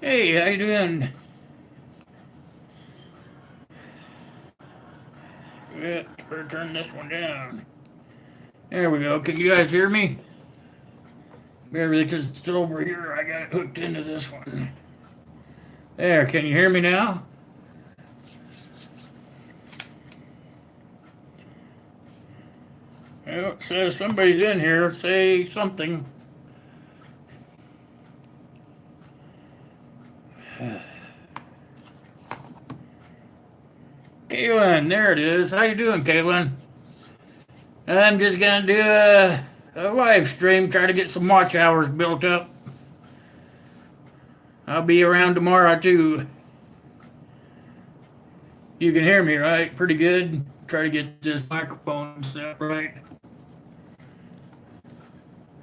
Hey, how you doing? Yeah, better turn this one down. There we go. Can you guys hear me? Maybe because it's over here, I got it hooked into this one. There, can you hear me now? Well, it says somebody's in here. Say something. Kaylin, there it is. How you doing, Kaylin? I'm just gonna do a live stream, try to get some watch hours built up. I'll be around tomorrow too. You can hear me, right? Pretty good. Try to get this microphone set right.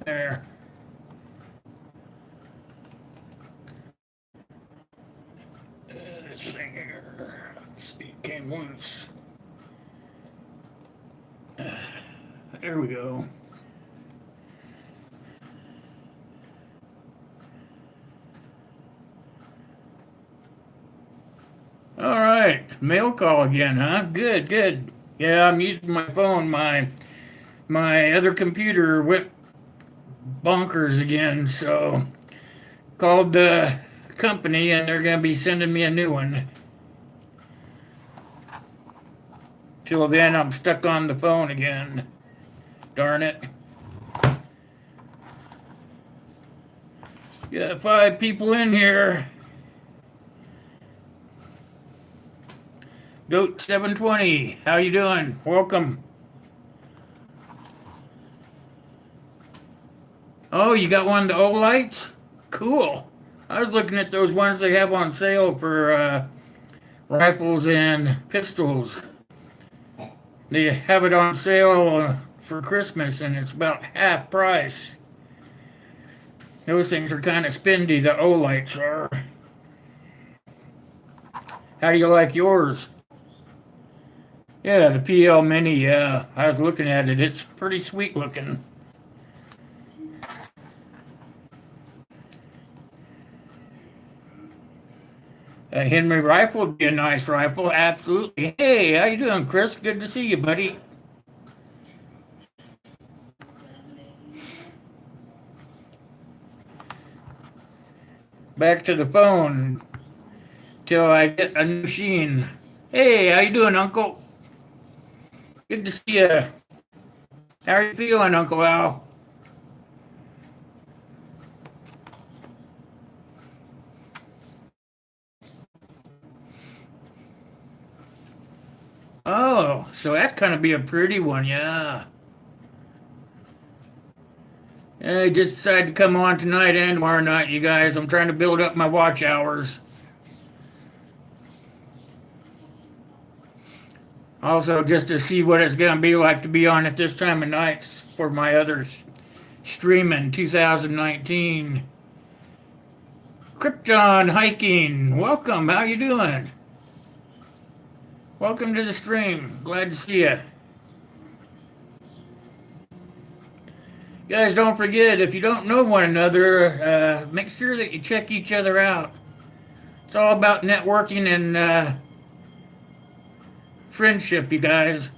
There. This thing here. Let's see, it came loose. There we go. All right, mail call again, huh? Good, good. Yeah, I'm using my phone. My other computer went bonkers again, so called the company and they're gonna be sending me a new one. Till then, I'm stuck on the phone again. Darn it. Got 5 people in here. Goat 720, how you doing? Welcome. Oh, you got one of the Olites? Cool. I was looking at those ones they have on sale for rifles and pistols. They have it on sale for Christmas and it's about half price. Those things are kind of spendy, the Olites are. How do you like yours? Yeah, the PL Mini, yeah. I was looking at it. It's pretty sweet looking. A Henry rifle would be a nice rifle, absolutely. Hey, how you doing, Chris? Good to see you, buddy. Back to the phone till I get a new machine. Hey, how you doing, Uncle? Good to see you. How are you feeling, Uncle Al? Oh, so that's gonna be a pretty one, yeah. I just decided to come on tonight and tomorrow night, you guys. I'm trying to build up my watch hours. Also, just to see what it's gonna be like to be on at this time of night for my other streaming 2019. Krypton hiking, welcome. How you doing? Welcome to the stream. Glad to see you. Guys, don't forget if you don't know one another, make sure that you check each other out. It's all about networking and friendship, you guys.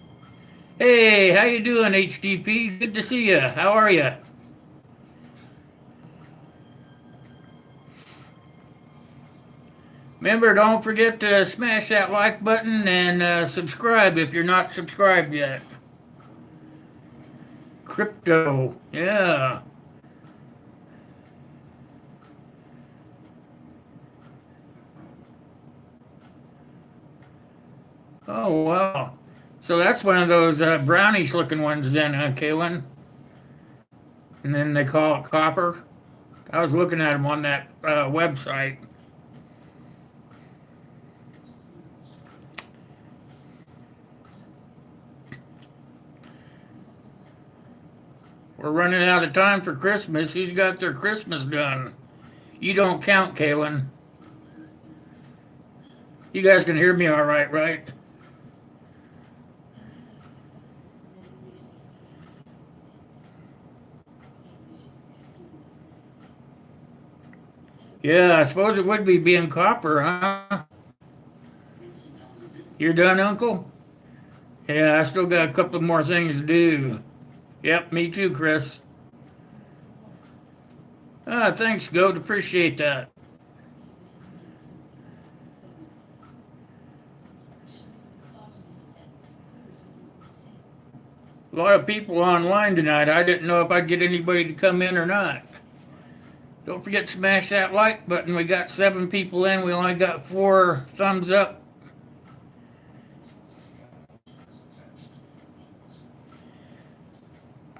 Hey, how you doing, HDP? Good to see you. How are you? Remember, don't forget to smash that like button and subscribe if you're not subscribed yet. Crypto, yeah. Oh wow. So that's one of those brownish looking ones then, Kaylin? And then they call it copper. I was looking at them on that website. We're running out of time for Christmas. Who's got their Christmas done? You don't count, Kaylin. You guys can hear me all right, right? Yeah, I suppose it would be being copper, huh? You're done, Uncle? Yeah, I still got a couple more things to do. Yep, me too, Chris. Ah, thanks, Goat. Appreciate that. A lot of people online tonight. I didn't know if I'd get anybody to come in or not. Don't forget to smash that like button. We got 7 people in. We only got 4 thumbs up.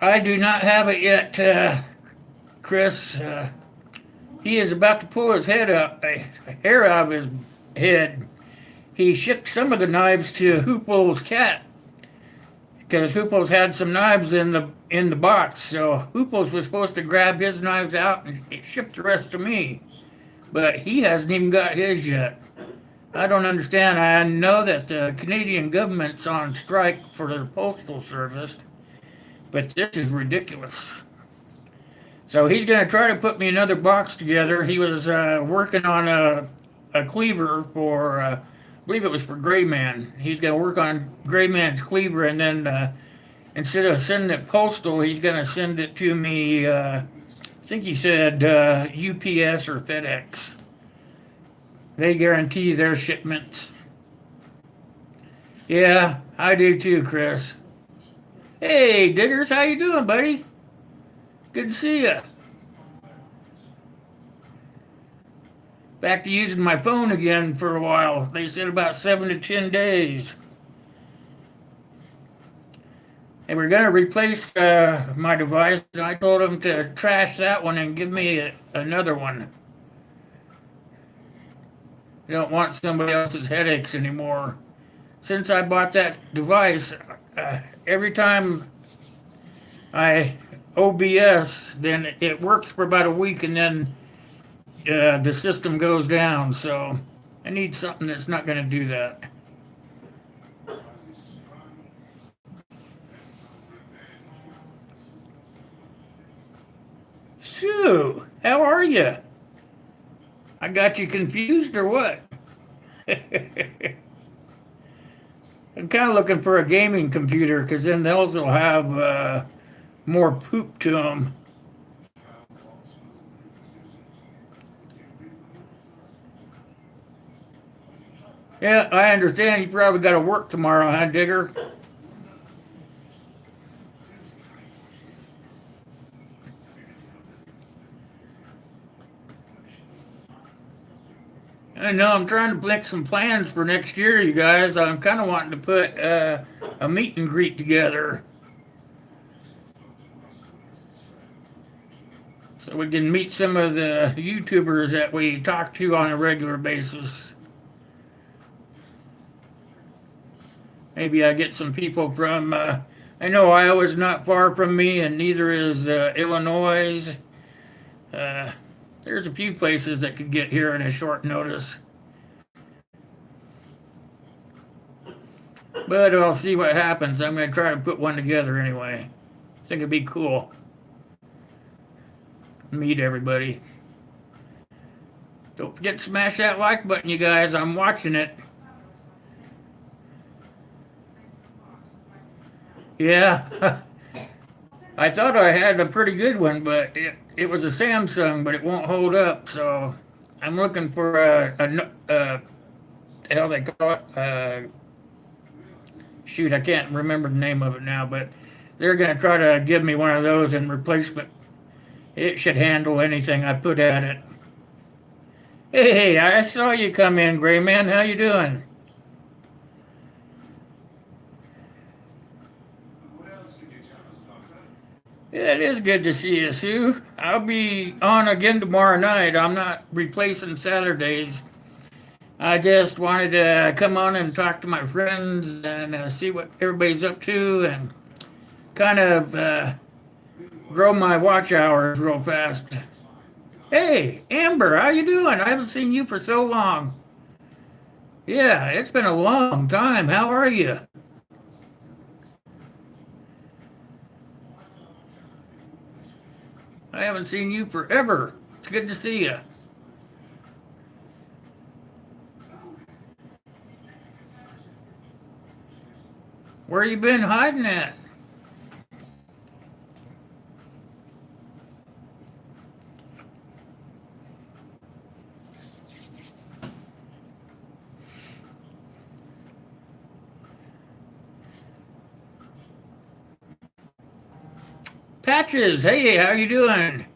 I do not have it yet, Chris. He is about to pull his head up, hair out of his head. He shipped some of the knives to Hoopo's cat because Hoopo's had some knives in the box. So Hoopo's was supposed to grab his knives out and ship the rest to me, but he hasn't even got his yet. I don't understand. I know that the Canadian government's on strike for the postal service, but this is ridiculous. So he's going to try to put me another box together. He was working on a cleaver for, I believe it was for Gray Man. He's going to work on Gray Man's cleaver, and then instead of sending it postal, he's going to send it to me. I think he said UPS or FedEx. They guarantee their shipments. Yeah, I do too, Chris. Hey, Diggers, how you doing, buddy? Good to see you. Back to using my phone again for a while. They said about 7 to 10 days. And we're going to replace my device. I told them to trash that one and give me another one. I don't want somebody else's headaches anymore. Since I bought that device, every time I OBS, then it works for about a week and then the system goes down. So I need something that's not going to do that. Sue, how are you? I got you confused or what? I'm kind of looking for a gaming computer because then those will have more poop to them. Yeah, I understand. You probably got to work tomorrow, huh, Digger? I know. I'm trying to make some plans for next year, you guys. I'm kind of wanting to put a meet and greet together so we can meet some of the YouTubers that we talk to on a regular basis. Maybe I get some people from. I know Iowa's not far from me, and neither is Illinois. Uh, there's a few places that could get here in a short notice. But I'll see what happens. I'm going to try to put one together anyway. I think it'd be cool. Meet everybody. Don't forget to smash that like button, you guys. I'm watching it. Yeah. I thought I had a pretty good one, but it was a Samsung, but it won't hold up. So I'm looking for hell they call it. Shoot, I can't remember the name of it now, but they're going to try to give me one of those in replacement. It should handle anything I put at it. Hey, I saw you come in, Gray Man. How you doing? Yeah, it is good to see you, Sue. I'll be on again tomorrow night. I'm not replacing Saturdays. I just wanted to come on and talk to my friends and see what everybody's up to and kind of grow my watch hours real fast. Hey, Amber, how you doing? I haven't seen you for so long. Yeah, it's been a long time. How are you? I haven't seen you forever. It's good to see you. Where you been hiding at? Patches, hey, how you doing?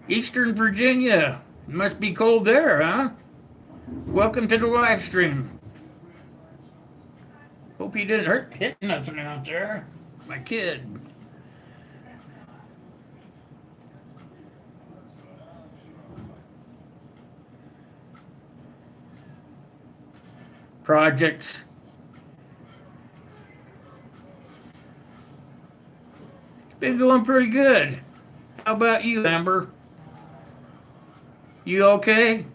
Eastern Virginia. It must be cold there, huh? Welcome to the live stream. Hope you didn't hit nothing out there. My kid. Projects. Been going pretty good. How about you, Amber? You okay?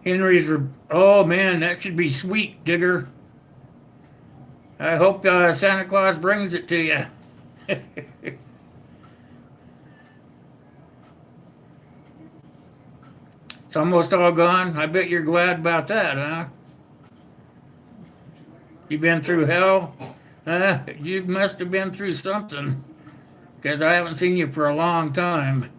Henry's. Oh man, that should be sweet, Digger. I hope Santa Claus brings it to you. It's almost all gone. I bet you're glad about that, huh? You been through hell? You must have been through something, because I haven't seen you for a long time.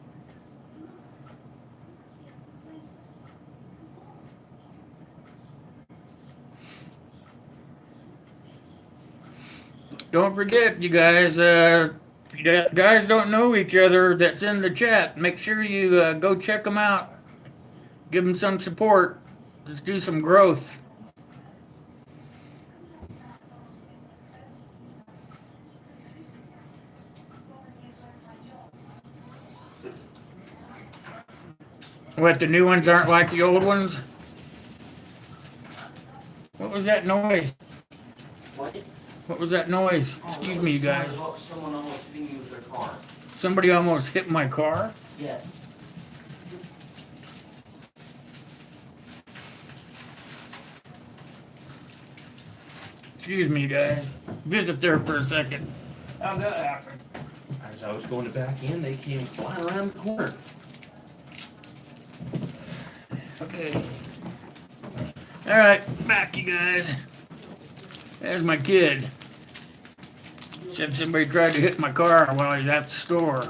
Don't forget, you guys, if you guys don't know each other that's in the chat, make sure you go check them out. Give them some support. Let's do some growth. What, the new ones aren't like the old ones? What was that noise? What? What was that noise? Excuse me, you guys. Someone almost hitting you with their car. Somebody almost hit my car? Yes. Excuse me, guys. Visit there for a second. How'd that happen? As I was going to back in, they came flying around the corner. Okay. Alright, back you guys. There's my kid. Said somebody tried to hit my car while he's at the store.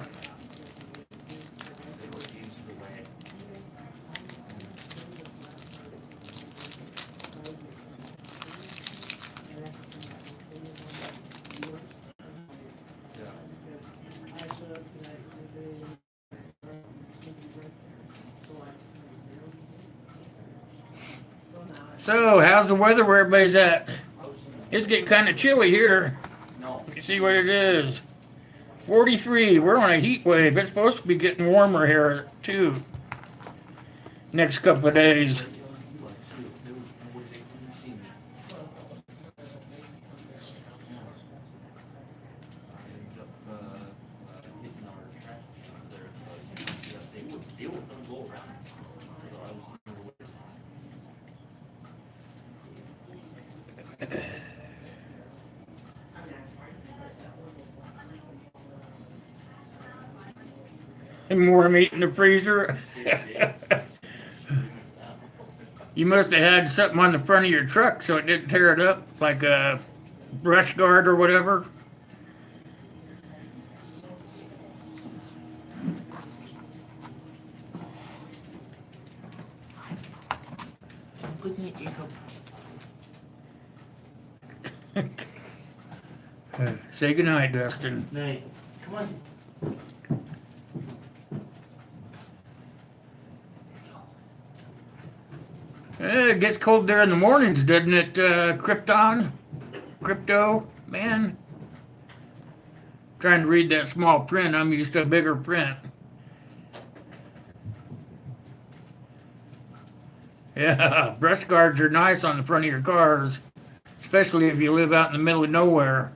So, how's the weather where everybody's at? It's getting kind of chilly here. You see what it is? 43. We're on a heat wave. It's supposed to be getting warmer here, too. Next couple of days. And more meat in the freezer. You must have had something on the front of your truck so it didn't tear it up, like a brush guard or whatever. Say goodnight, Dustin. Night. Come on. It gets cold there in the mornings, doesn't it, Krypton? Crypto, man? Trying to read that small print. I'm used to a bigger print. Yeah, brush guards are nice on the front of your cars, especially if you live out in the middle of nowhere.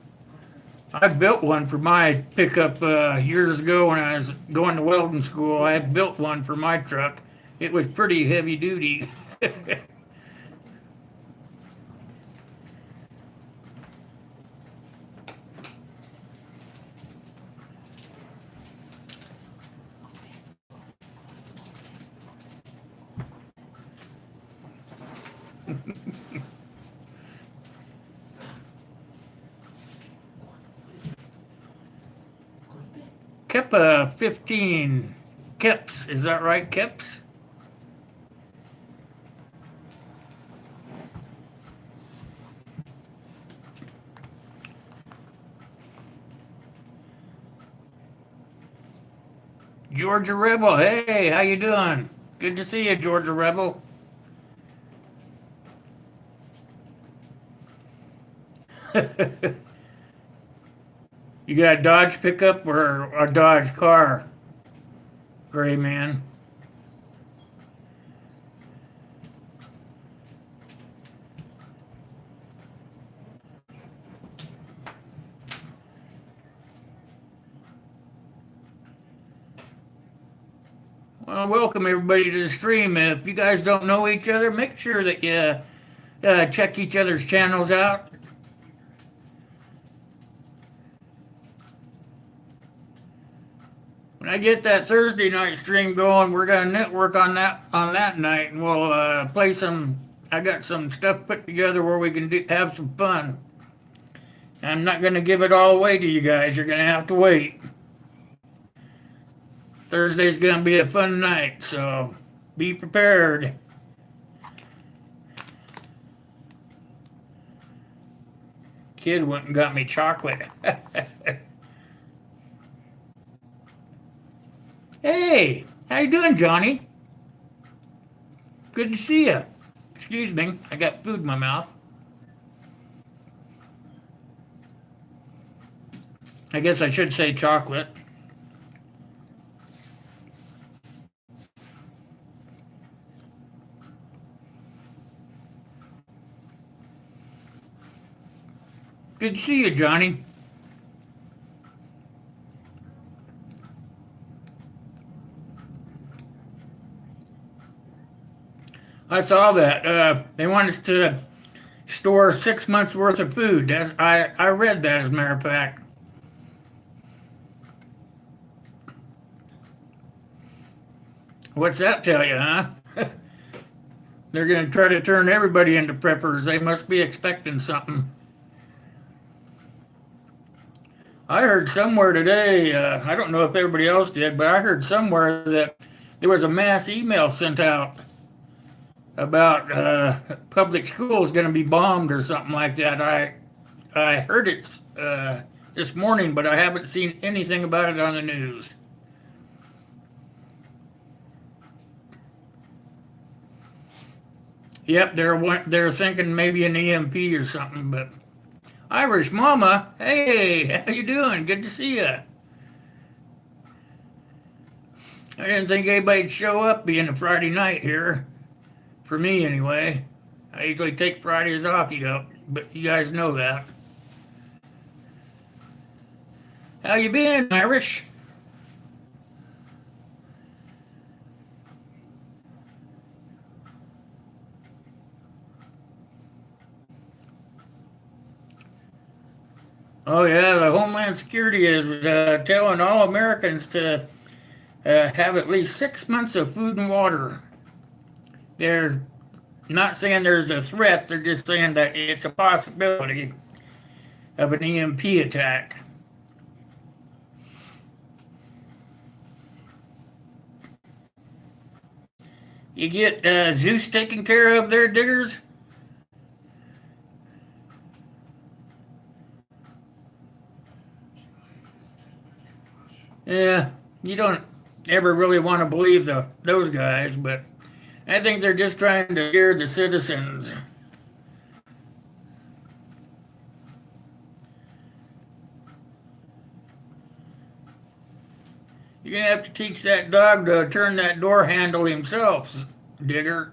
I built one for my pickup years ago when I was going to welding school. I built one for my truck. It was pretty heavy duty. Kepa 15. Keps, is that right, Keps? Georgia Rebel, hey, how you doing? Good to see you, Georgia Rebel. You got a Dodge pickup or a Dodge car, Gray Man? Well, welcome everybody to the stream. If you guys don't know each other, make sure that you check each other's channels out. When I get that Thursday night stream going, we're gonna network on that night, and we'll play some. I got some stuff put together where we can have some fun. I'm not gonna give it all away to you guys. You're gonna have to wait. Thursday's gonna be a fun night, so be prepared. Kid went and got me chocolate. Hey, how you doing, Johnny? Good to see you. Excuse me, I got food in my mouth. I guess I should say chocolate. Good to see you, Johnny. I saw that. They want us to store 6 months worth of food. I read that, as a matter of fact. What's that tell you, huh? They're going to try to turn everybody into preppers. They must be expecting something. I heard somewhere today, I don't know if everybody else did, but I heard somewhere that there was a mass email sent out about public schools going to be bombed or something like that. I heard it this morning, but I haven't seen anything about it on the news. Yep, they're thinking maybe an EMP or something, but Irish Mama, hey, how you doing? Good to see you. I didn't think anybody'd show up being a Friday night here. For me, anyway. I usually take Fridays off, but you guys know that. How you been, Irish? Oh yeah, the Homeland Security is telling all Americans to have at least 6 months of food and water. They're not saying there's a threat, they're just saying that it's a possibility of an EMP attack. You get Zeus taken care of there, Diggers? Yeah, you don't ever really want to believe those guys, but I think they're just trying to scare the citizens. You're gonna have to teach that dog to turn that door handle himself, Digger.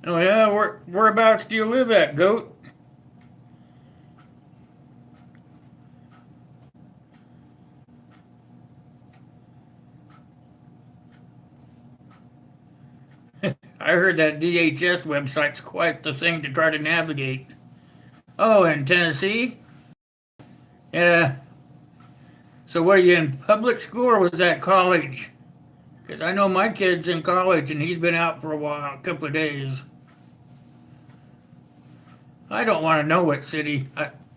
Oh yeah, whereabouts do you live at, Goat? I heard that DHS website's quite the thing to try to navigate. Oh, in Tennessee? Yeah. So what are you in public school or was that college? Because I know my kid's in college and he's been out for a while, a couple of days. I don't want to know what city.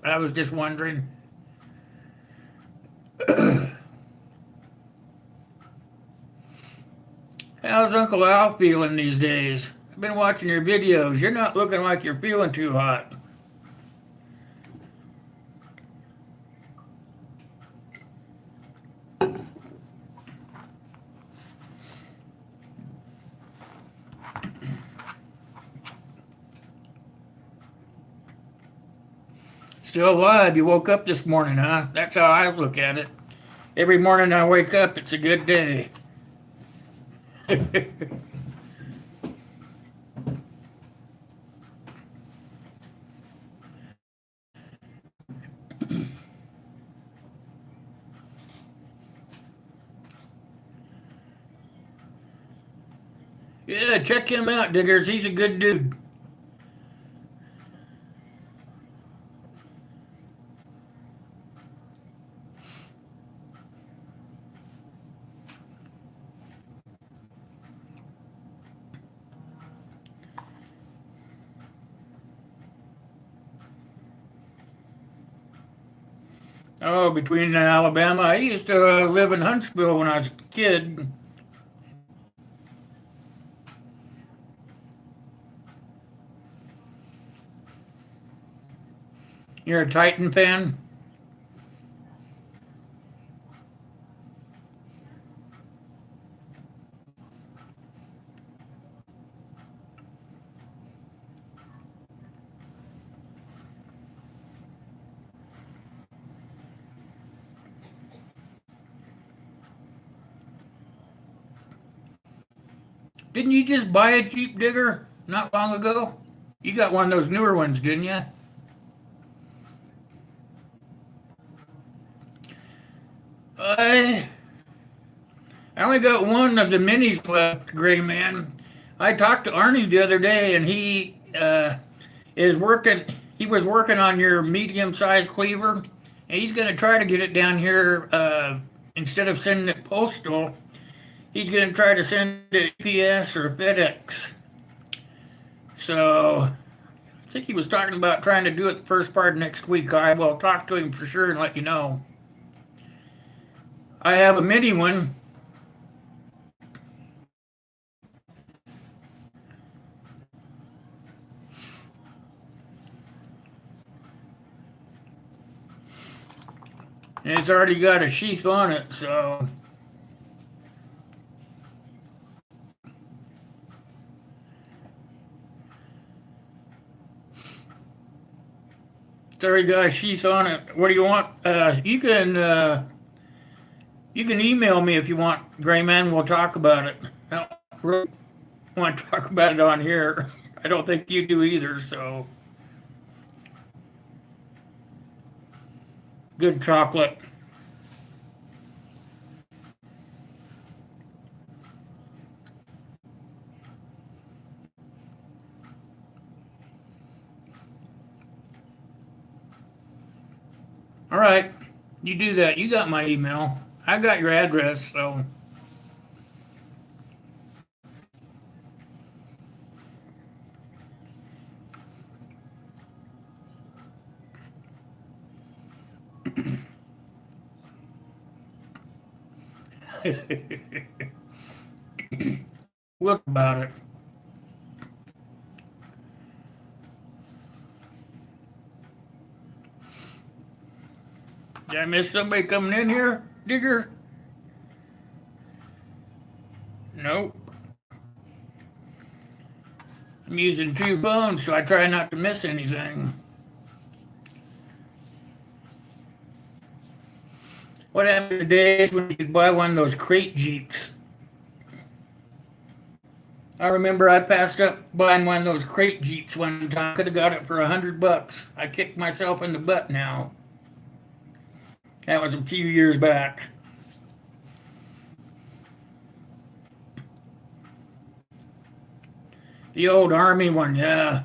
I was just wondering. How's Uncle Al feeling these days? I've been watching your videos. You're not looking like you're feeling too hot. Still alive. You woke up this morning, huh? That's how I look at it. Every morning I wake up, it's a good day. Yeah, check him out, Diggers. He's a good dude. Oh, between Alabama. I used to live in Huntsville when I was a kid. You're a Titan fan? Didn't you just buy a Jeep Digger not long ago? You got one of those newer ones, didn't you? I I only got one of the minis left, Gray Man. I talked to Arnie the other day, and he is working. He was working on your medium-sized cleaver, and he's going to try to get it down here. Instead of sending it postal, he's going to try to send it UPS or FedEx. So I think he was talking about trying to do it the first part of next week. I will talk to him for sure and let you know. I have a mini one. And it's already got a sheath on it, so it's already got a sheath on it. What do you want? You can email me if you want, Gray Man. We'll talk about it. I don't really want to talk about it on here. I don't think you do either. So good chocolate. All right, you do that. You got my email. I got your address, so we'll talk about it. Did I miss somebody coming in here, Digger? Nope. I'm using two phones, so I try not to miss anything. What happened to the days when you could buy one of those crate Jeeps? I remember I passed up buying one of those crate Jeeps one time. Could have got it for $100. I kicked myself in the butt now. That was a few years back. The old Army one, yeah.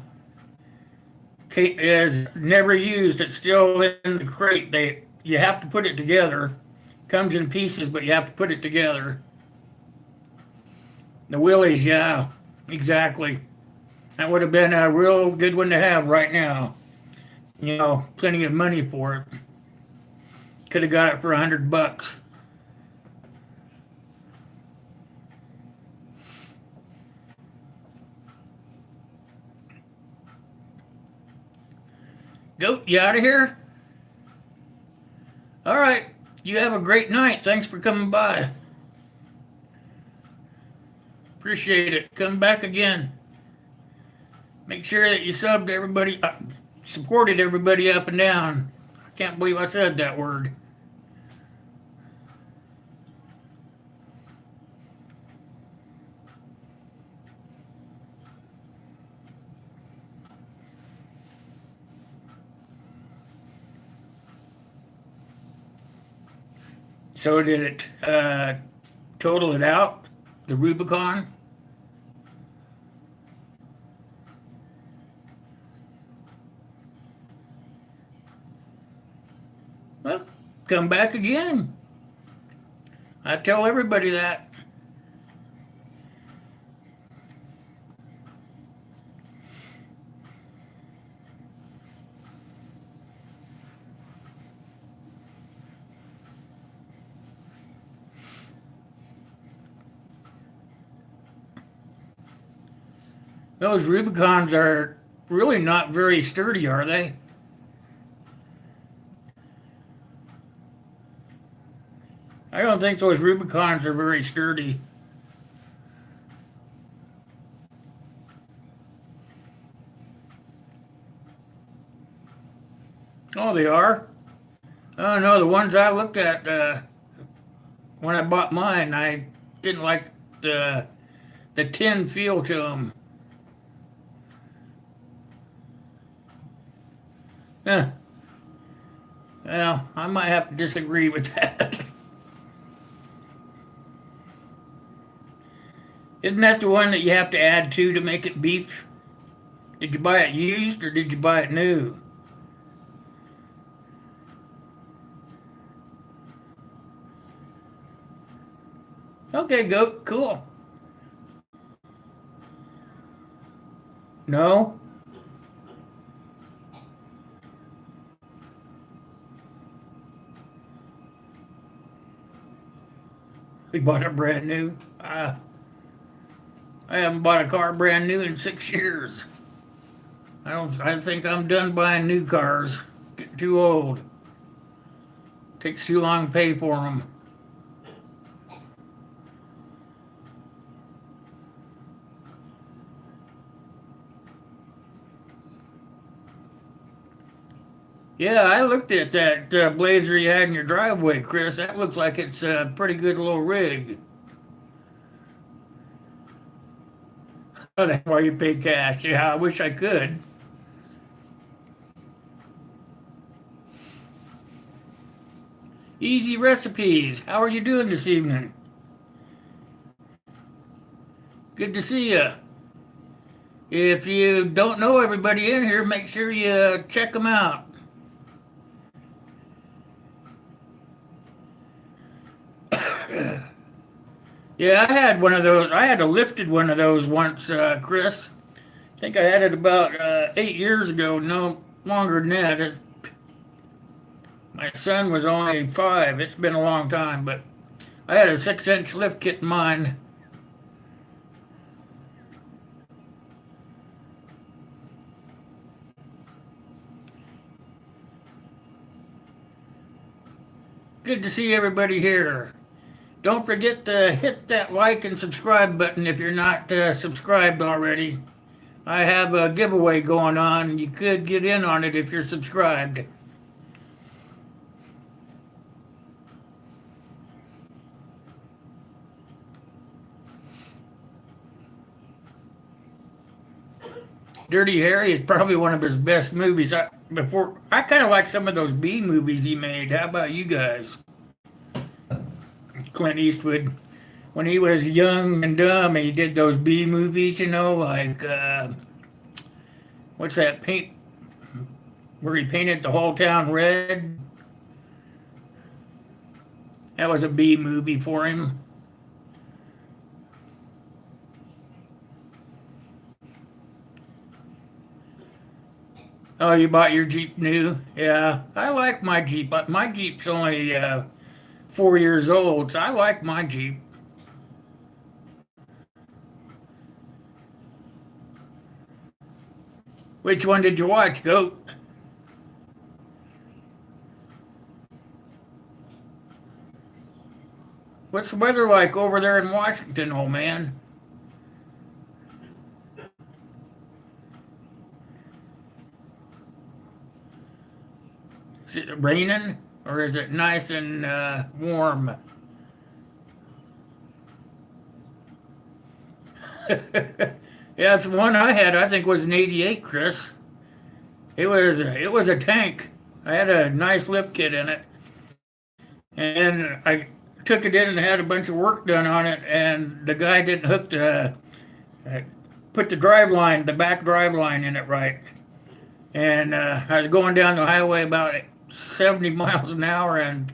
Is never used. It's still in the crate. You have to put it together. Comes in pieces, but you have to put it together. The Willies, yeah, exactly. That would have been a real good one to have right now. You know, plenty of money for it. Could have got it for $100. Goat, you out of here? All right. You have a great night. Thanks for coming by. Appreciate it. Come back again. Make sure that you subbed everybody, supported everybody up and down. I can't believe I said that word. So did it total it out? The Rubicon? Well, come back again. I tell everybody that. Those Rubicons are really not very sturdy, are they? I don't think those Rubicons are very sturdy. Oh, they are? Oh, no, the ones I looked at when I bought mine, I didn't like the tin feel to them. Eh, well, I might have to disagree with that. Isn't that the one that you have to add to make it beef? Did you buy it used or did you buy it new? Okay, go. Cool. No? We bought it brand new. I haven't bought a car brand new in 6 years. I don't. I think I'm done buying new cars. Getting too old. Takes too long to pay for them. Yeah, I looked at that Blazer you had in your driveway, Chris. That looks like it's a pretty good little rig. Oh, that's why you pay cash. Yeah, I wish I could. Easy recipes. How are you doing this evening? Good to see you. If you don't know everybody in here, make sure you check them out. Yeah, I had one of those. I had a lifted one of those once, Chris. I think I had it about 8 years ago. No longer than that. My son was only 5. It's been a long time, but I had a 6-inch lift kit in mine. Good to see everybody here. Don't forget to hit that like and subscribe button if you're not subscribed already. I have a giveaway going on. You could get in on it if you're subscribed. Dirty Harry is probably one of his best movies. I kind of like some of those B movies he made. How about you guys? Clint Eastwood, when he was young and dumb, he did those B movies. You know, like what's that paint where he painted the whole town red? That was a B movie for him. Oh, you bought your Jeep new? Yeah, I like my Jeep, but my Jeep's only 4 years old, so I like my Jeep. Which one did you watch, Goat? What's the weather like over there in Washington, old man? Is it raining or is it nice and warm? Yeah, it's the one I had. I think was an '88, Chris. It was a tank. I had a nice lift kit in it, and I took it in and had a bunch of work done on it. And the guy didn't hook the put the drive line, the back drive line in it right. And I was going down the highway about 70 miles an hour, and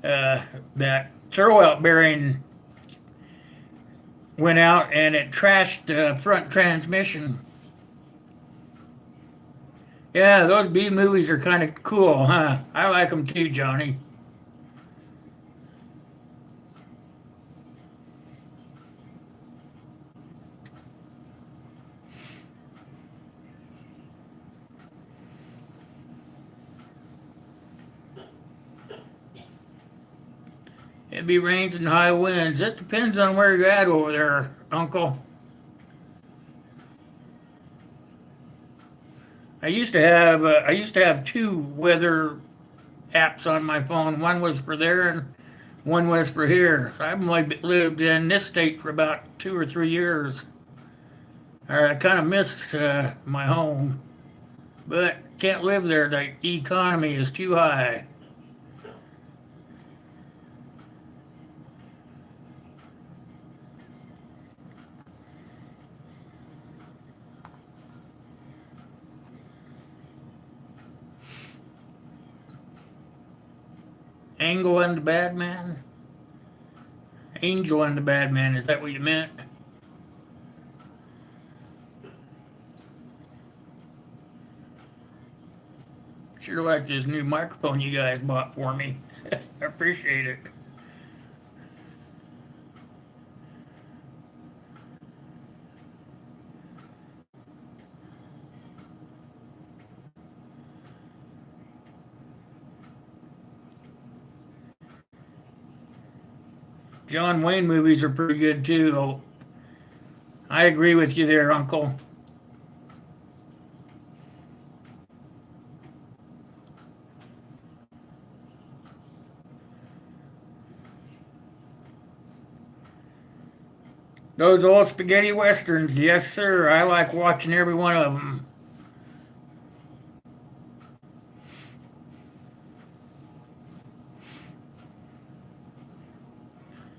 that throwout bearing went out, and it trashed the front transmission. Yeah, those B movies are kind of cool, huh? I like them too, Johnny. It'd be rains and high winds. It depends on where you're at over there, Uncle. I used to have two weather apps on my phone. One was for there and one was for here. So I've only lived in this state for about 2 or 3 years. I kind of miss my home, but can't live there. The economy is too high. Angle and the Bad Man? Angel and the Bad Man, is that what you meant? Sure like this new microphone you guys bought for me. I appreciate it. John Wayne movies are pretty good too. I agree with you there, Uncle. Those old spaghetti westerns, yes sir. I like watching every one of them.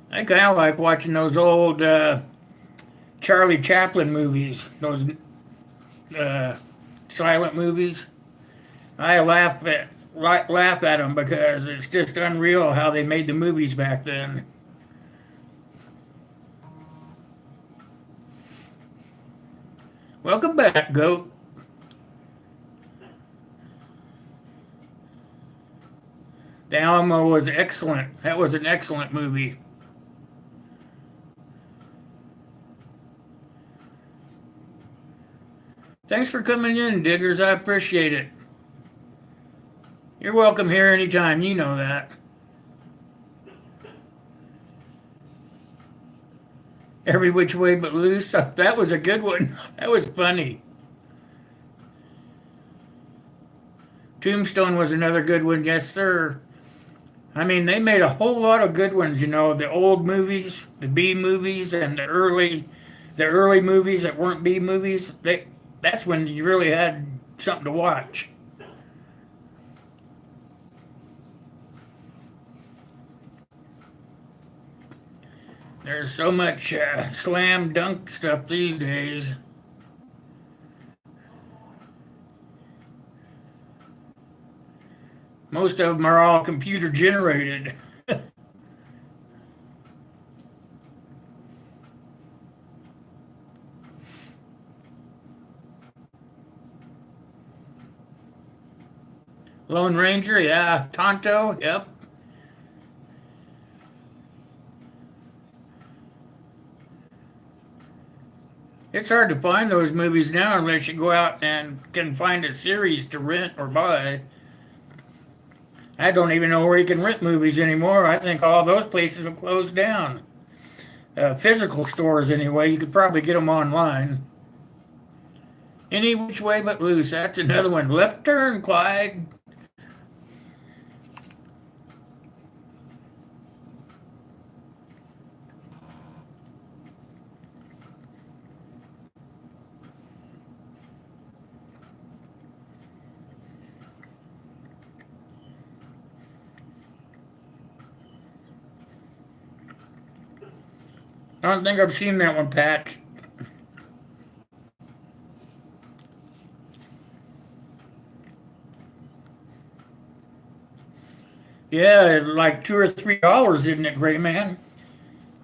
I kind of like watching those old Charlie Chaplin movies, those uh, silent movies. I laugh at them because it's just unreal how they made the movies back then. Welcome back, Goat. The Alamo was excellent. That was an excellent movie. Thanks for coming in, Diggers. I appreciate it. You're welcome here anytime. You know that. Every which way but loose. That was a good one. That was funny. Tombstone was another good one. Yes, sir. I mean, they made a whole lot of good ones. The old movies, the B movies, and the early movies that weren't B movies. That's when you really had something to watch. There's so much slam dunk stuff these days. Most of them are all computer generated. Lone Ranger, yeah. Tonto, yep. It's hard to find those movies now unless you go out and can find a series to rent or buy. I don't even know where you can rent movies anymore. I think all those places have closed down. Physical stores, anyway. You could probably get them online. Any which way but loose. That's another one. Left turn, Clyde. I don't think I've seen that one, Pat. Yeah, like $2 or $3, isn't it, Gray Man?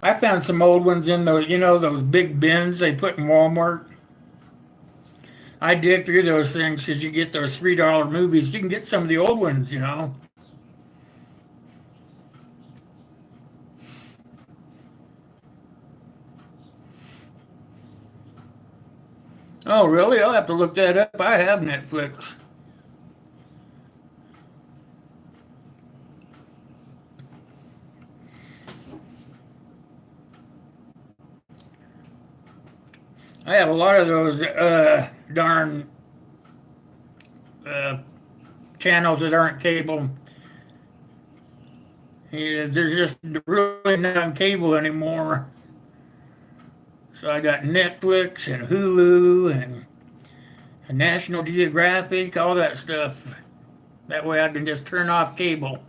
I found some old ones in those, those big bins they put in Walmart. I dig through those things because you get those $3 movies. You can get some of the old ones. Oh, really? I'll have to look that up. I have Netflix. I have a lot of those darn uh, channels that aren't cable. Yeah, there's just really not on cable anymore. So I got Netflix and Hulu and National Geographic, all that stuff. That way I can just turn off cable.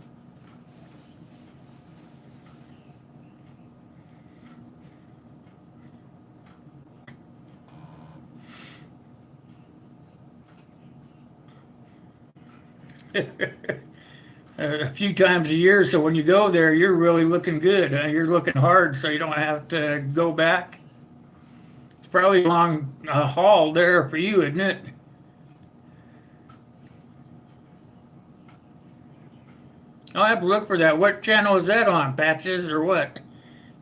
A few times a year, so when you go there, you're really looking good. You're looking hard, so you don't have to go back. It's probably a long haul there for you, isn't it? I'll have to look for that. What channel is that on? Patches or what?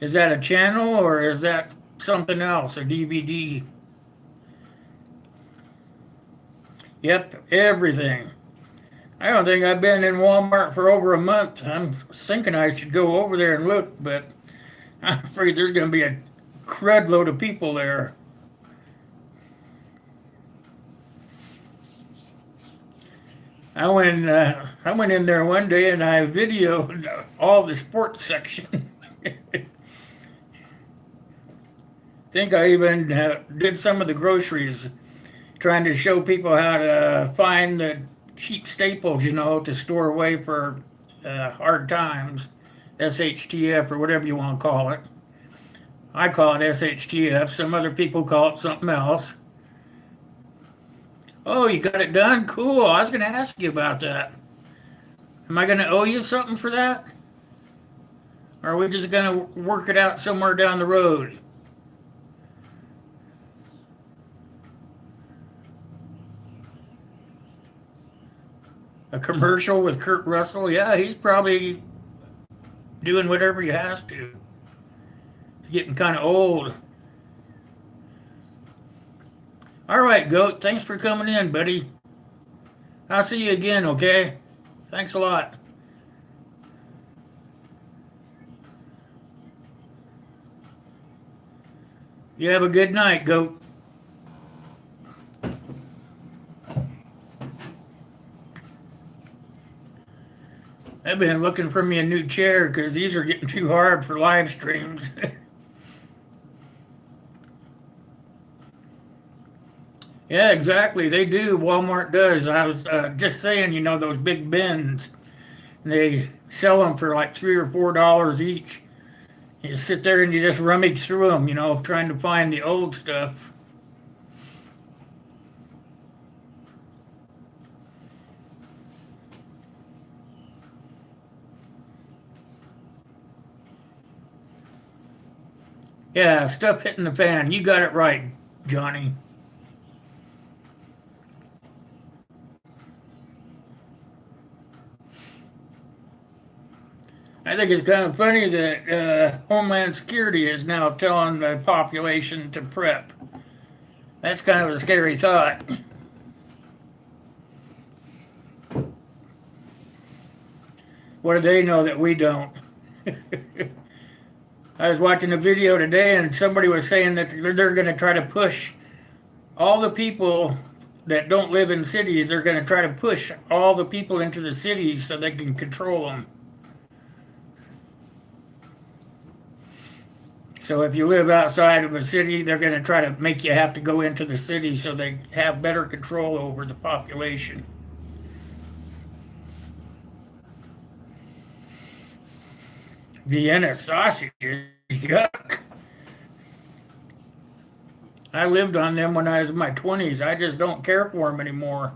Is that a channel or is that something else? A DVD? Yep, everything. I don't think I've been in Walmart for over a month. I'm thinking I should go over there and look, but I'm afraid there's going to be a crud load of people there. I went in there one day and I videoed all the sports section. Think I even did some of the groceries, trying to show people how to find the cheap staples, to store away for hard times. SHTF or whatever you want to call it. I call it SHTF. Some other people call it something else. Oh, you got it done? Cool. I was going to ask you about that. Am I going to owe you something for that? Or are we just going to work it out somewhere down the road? A commercial with Kurt Russell? Yeah, he's probably doing whatever he has to. He's getting kind of old. All right, Goat. Thanks for coming in, buddy. I'll see you again, okay? Thanks a lot. You have a good night, Goat. I've been looking for me a new chair because these are getting too hard for live streams. Yeah, exactly. They do. Walmart does. I was just saying, those big bins, they sell them for like $3 or $4 each. You sit there and you just rummage through them, trying to find the old stuff. Yeah, stuff hitting the fan. You got it right, Johnny. I think it's kind of funny that Homeland Security is now telling the population to prep. That's kind of a scary thought. What do they know that we don't? I was watching a video today and somebody was saying that they're going to try to push all the people that don't live in cities, they're going to try to push all the people into the cities so they can control them. So if you live outside of a city, they're going to try to make you have to go into the city so they have better control over the population. Vienna sausages, yuck. I lived on them when I was in my 20s. I just don't care for them anymore.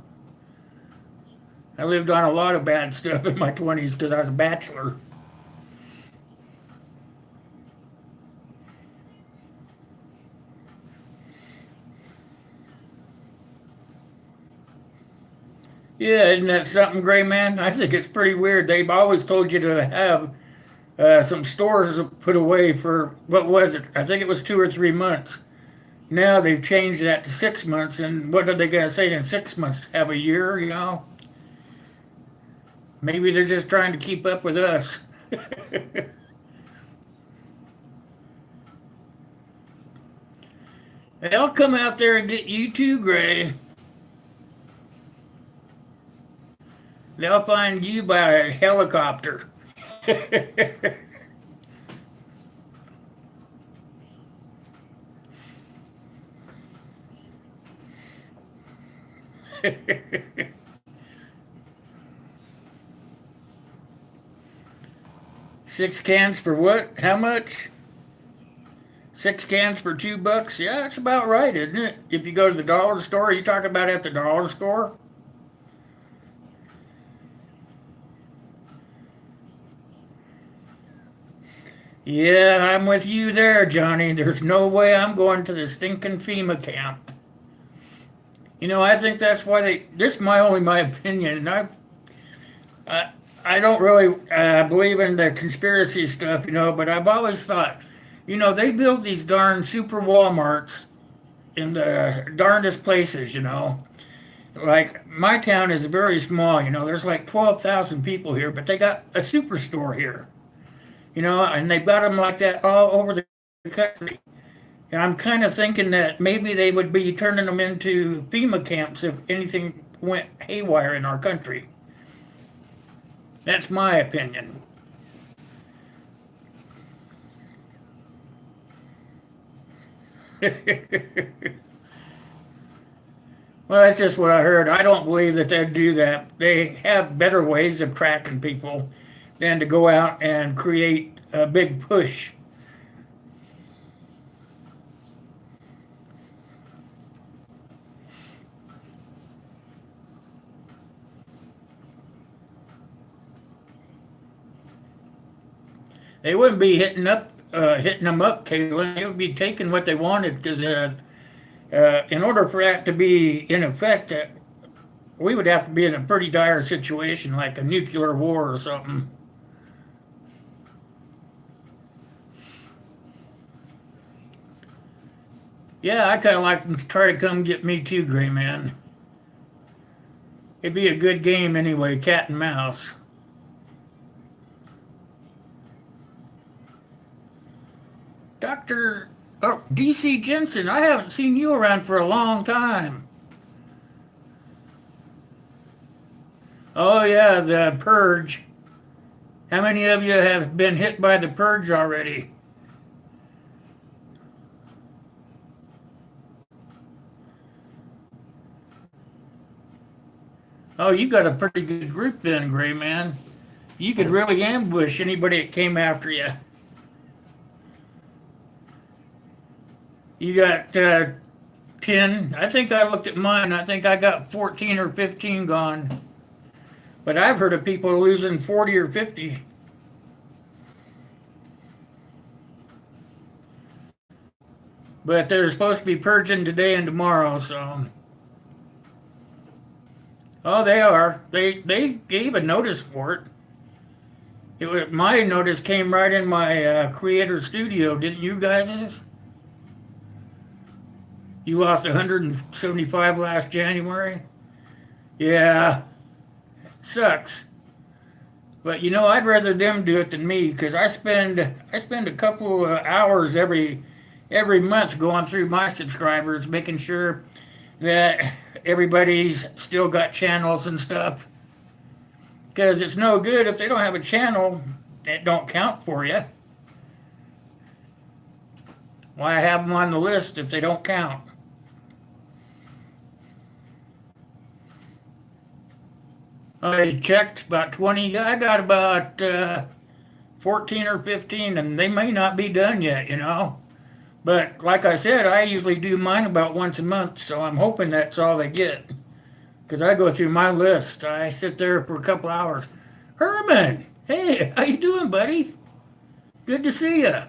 I lived on a lot of bad stuff in my 20s because I was a bachelor. Yeah, isn't that something, Gray Man? I think it's pretty weird. They've always told you to have some stores put away for, what was it? I think it was 2 or 3 months. Now they've changed that to 6 months, and what are they going to say in 6 months? Have a year, you know? Maybe they're just trying to keep up with us. They'll come out there and get you too, Gray. They'll find you by a helicopter. 6 cans for what? How much? 6 cans for $2? Yeah, that's about right, isn't it? If you go to the dollar store, you talk about at the dollar store? Yeah, I'm with you there, Johnny. There's no way I'm going to the stinking FEMA camp. You know, I think that's why they. This is my opinion, and I don't really believe in the conspiracy stuff, you know. But I've always thought, you know, they build these darn super WalMarts in the darndest places, you know. Like my town is very small, you know. There's like 12,000 people here, but they got a superstore here, you know, and they've got them like that all over the country. And I'm kind of thinking that maybe they would be turning them into FEMA camps if anything went haywire in our country. That's my opinion. Well, that's just what I heard. I don't believe that they'd do that. They have better ways of tracking people than to go out and create a big push. They wouldn't be hitting them up, Caitlin. They would be taking what they wanted because in order for that to be in effect, we would have to be in a pretty dire situation, like a nuclear war or something. Yeah, I kind of like them to try to come get me too, Gray Man. It'd be a good game anyway, cat and mouse. Dr. DC Jensen, I haven't seen you around for a long time. Oh, yeah, the purge. How many of you have been hit by the purge already? Oh, you got a pretty good group then, Gray Man. You could really ambush anybody that came after you. You got 10. I think I looked at mine. I think I got 14 or 15 gone. But I've heard of people losing 40 or 50. But they're supposed to be purging today and tomorrow, so. Oh, they are. They gave a notice for it. My notice came right in my creator studio, didn't you guys? You lost 175 last January? Yeah, sucks. But I'd rather them do it than me because I spend a couple of hours every month going through my subscribers, making sure that everybody's still got channels and stuff. Because it's no good if they don't have a channel, it don't count for you. Why have them on the list if they don't count? I checked about 20. I got about 14 or 15, and they may not be done yet. But like I said, I usually do mine about once a month, so I'm hoping that's all they get. Because I go through my list. I sit there for a couple hours. Herman, hey, how you doing, buddy? Good to see you.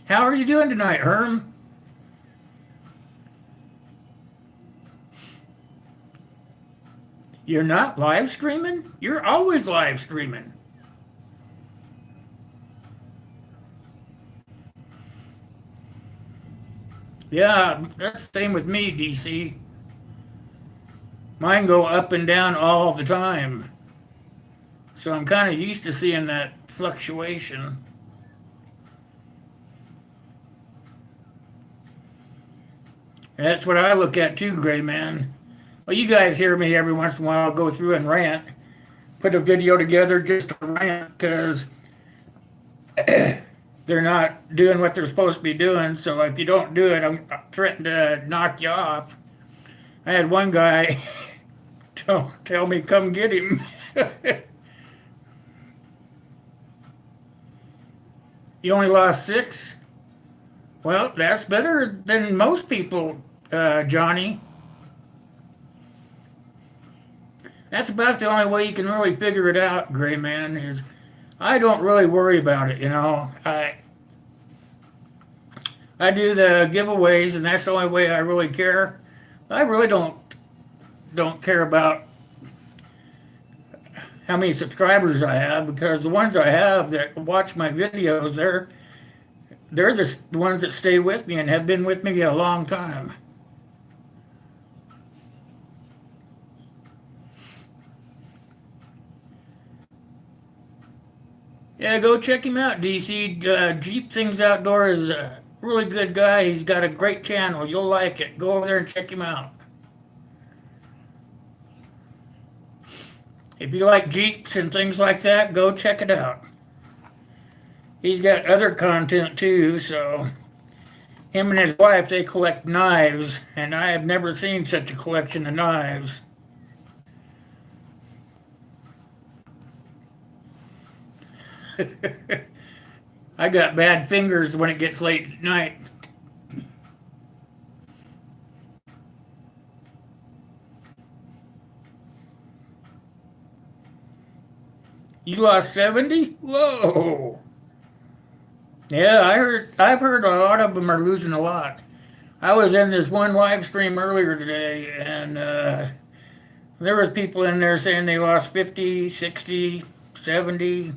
How are you doing tonight, Herm? You're not live streaming? You're always live streaming. Yeah, that's the same with me, DC. Mine go up and down all the time. So I'm kind of used to seeing that fluctuation. And that's what I look at too, Gray Man. Well, you guys hear me every once in a while go through and rant, put a video together just to rant because they're not doing what they're supposed to be doing. So if you don't do it, I'm threatening to knock you off. I had one guy tell me come get him. You only lost 6? Well, that's better than most people, Johnny. That's about the only way you can really figure it out, Gray Man, is I don't really worry about it. I do the giveaways, and that's the only way I really care. I really don't care about how many subscribers I have because the ones I have that watch my videos, they're the ones that stay with me and have been with me a long time. Yeah, go check him out, DC. Jeep Things Outdoor is a really good guy. He's got a great channel. You'll like it. Go over there and check him out. If you like Jeeps and things like that, go check it out. He's got other content too, so him and his wife, they collect knives, and I have never seen such a collection of knives. I got bad fingers when it gets late at night. You lost 70? Whoa. Yeah, I've heard a lot of them are losing a lot. I was in this one live stream earlier today, and there was people in there saying they lost 50, 60, 70.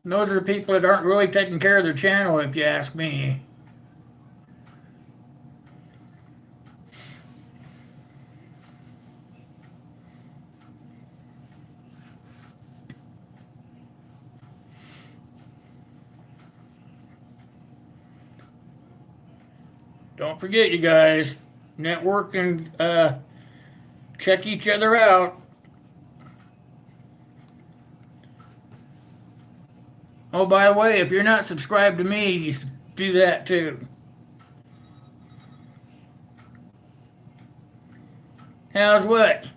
And those are people that aren't really taking care of their channel, if you ask me. Don't forget, you guys, network and check each other out. Oh, by the way, if you're not subscribed to me, you do that too. How's what?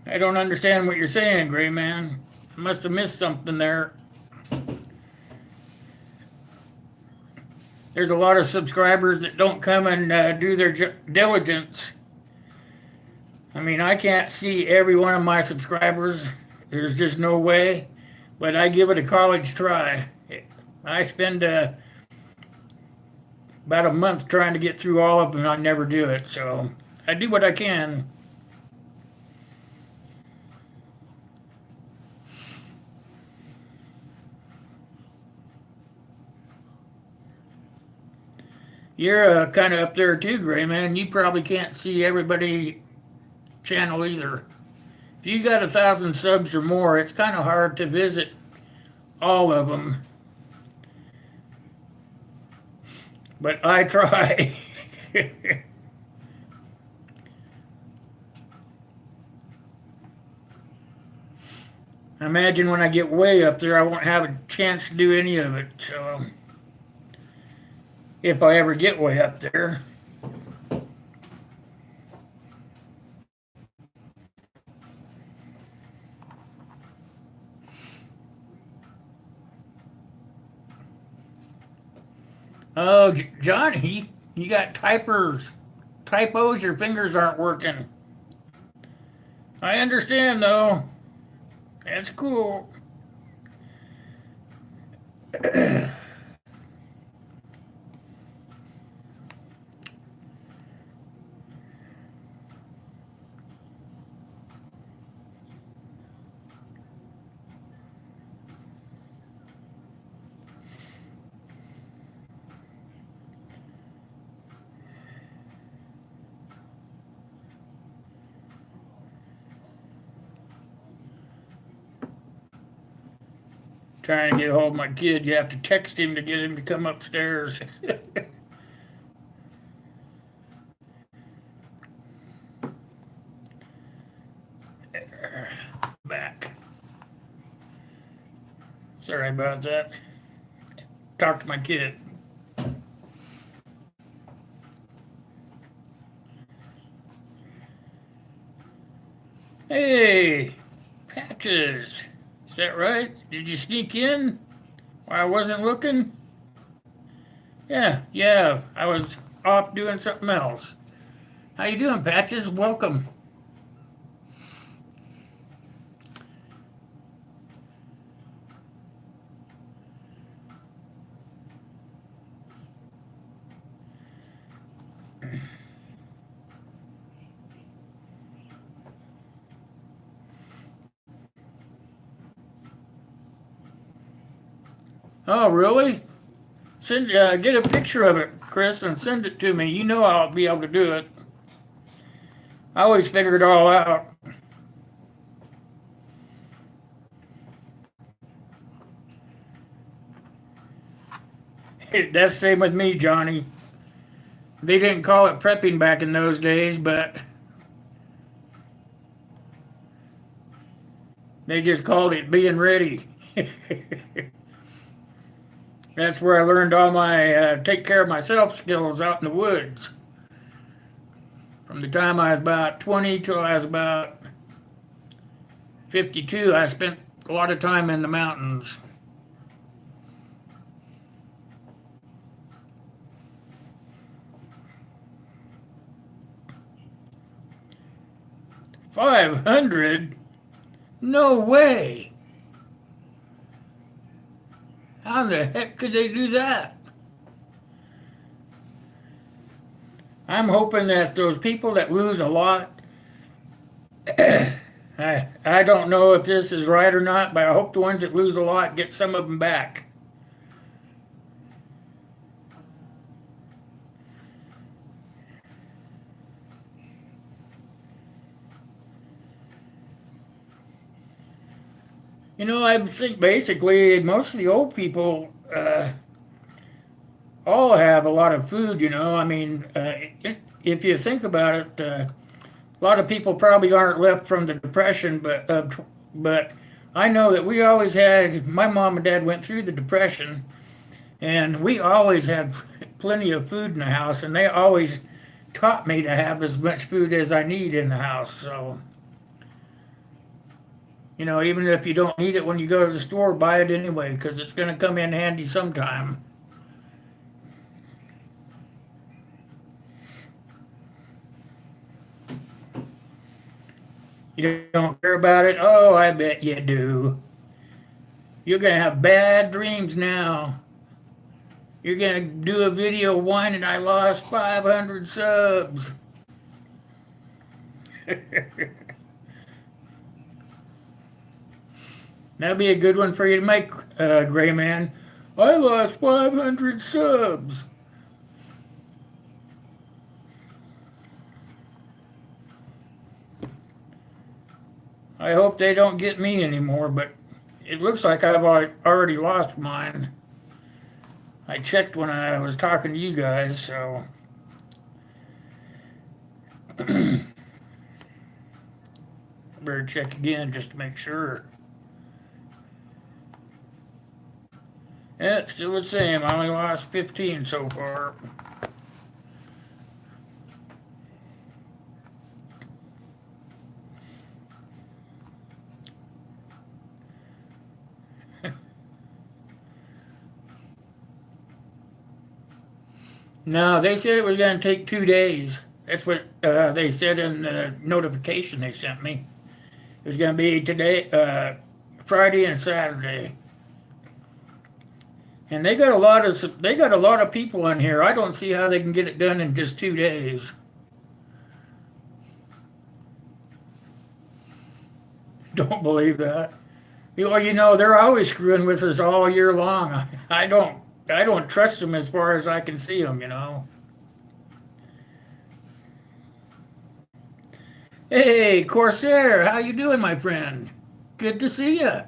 I don't understand what you're saying, Gray Man. I must have missed something there. There's a lot of subscribers that don't come and do their diligence. I mean, I can't see every one of my subscribers. There's just no way. But I give it a college try. I spend about a month trying to get through all of them, and I never do it. So I do what I can. You're kind of up there too, Gray Man. You probably can't see everybody channel either. If you got 1,000 subs or more, it's kind of hard to visit all of them. But I try. I imagine when I get way up there, I won't have a chance to do any of it. So, if I ever get way up there. Oh, Johnny, you got typos, your fingers aren't working. I understand though. That's cool. Trying to get a hold of my kid, you have to text him to get him to come upstairs. Back. Sorry about that. Talk to my kid. Hey, Patches. Is that right? Did you sneak in while I wasn't looking? Yeah, I was off doing something else. How you doing, Patches? Welcome. Oh, really? Get a picture of it, Chris, and send it to me. You know I'll be able to do it. I always figure it all out. That's the same with me, Johnny. They didn't call it prepping back in those days, but they just called it being ready. That's where I learned all my take care of myself skills out in the woods. From the time I was about 20 till I was about 52, I spent a lot of time in the mountains. $500? No way. How the heck could they do that? I'm hoping that those people that lose a lot, I don't know if this is right or not, but I hope the ones that lose a lot get some of them back. You know, I think basically most of the old people all have a lot of food, you know. I mean, if you think about it, a lot of people probably aren't left from the Depression, but I know that we always had, my mom and dad went through the Depression, and we always had plenty of food in the house, and they always taught me to have as much food as I need in the house, so. You know, even if you don't need it when you go to the store, buy it anyway, because it's going to come in handy sometime. You don't care about it? Oh, I bet you do. You're going to have bad dreams now. You're gonna do a video whining I lost 500 subs. That'd be a good one for you to make, Gray Man. I lost 500 subs. I hope they don't get me anymore, but it looks like I've already lost mine. I checked when I was talking to you guys, so. Better check again just to make sure. Yeah, it's still the same. I only lost 15 so far. No, they said it was going to take 2 days. That's what they said in the notification they sent me. It was going to be today, Friday and Saturday. And they got a lot of people in here. I don't see how they can get it done in just 2 days. Don't believe that. Well, you know, they're always screwing with us all year long. I don't trust them as far as I can see them, you know. Hey, Corsair, how you doing, my friend? Good to see you.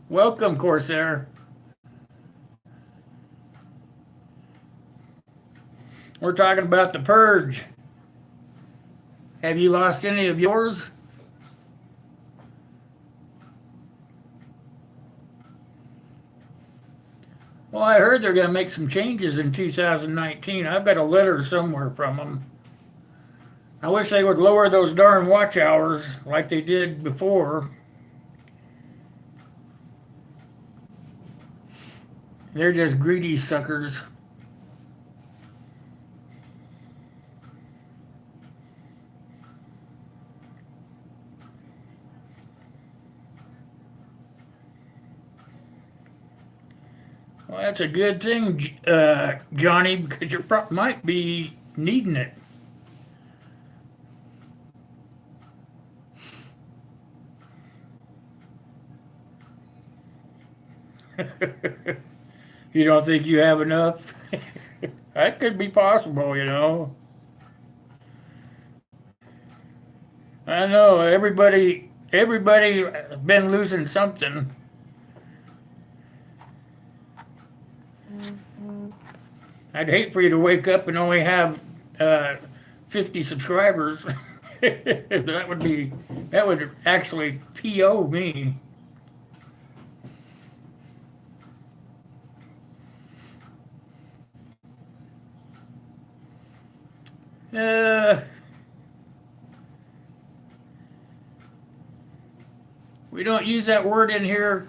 Welcome, Corsair. We're talking about the purge. Have you lost any of yours? Well, I heard they're going to make some changes in 2019. I've got a letter somewhere from them. I wish they would lower those darn watch hours like they did before. They're just greedy suckers. Well, that's a good thing, Johnny, because you might be needing it. You don't think you have enough? That could be possible, you know. I know everybody has been losing something. I'd hate for you to wake up and only have 50 subscribers. That would actually PO me. We don't use that word in here,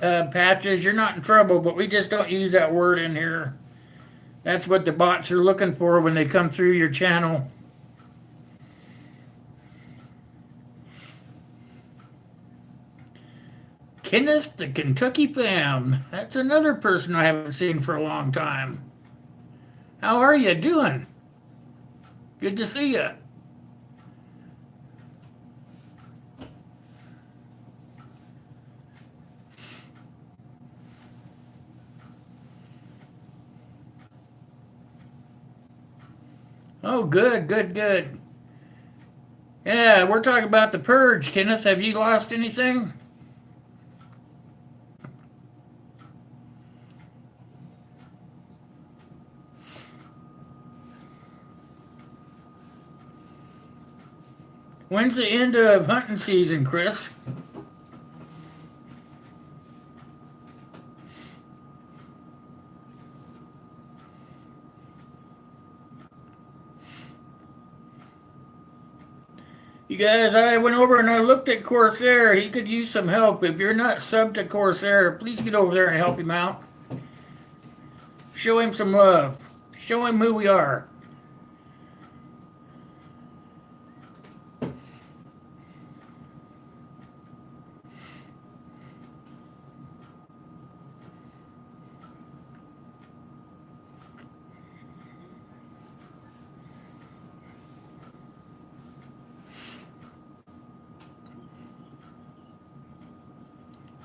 Patches. You're not in trouble, but we just don't use that word in here. That's what the bots are looking for when they come through your channel. Kenneth, the Kentucky Fam. That's another person I haven't seen for a long time. How are you doing? Good to see you. Oh, good, good, good. Yeah, we're talking about the purge. Kenneth, have you lost anything? When's the end of hunting season, Chris? You guys, I went over and I looked at Corsair. He could use some help. If you're not subbed to Corsair, please get over there and help him out. Show him some love. Show him who we are.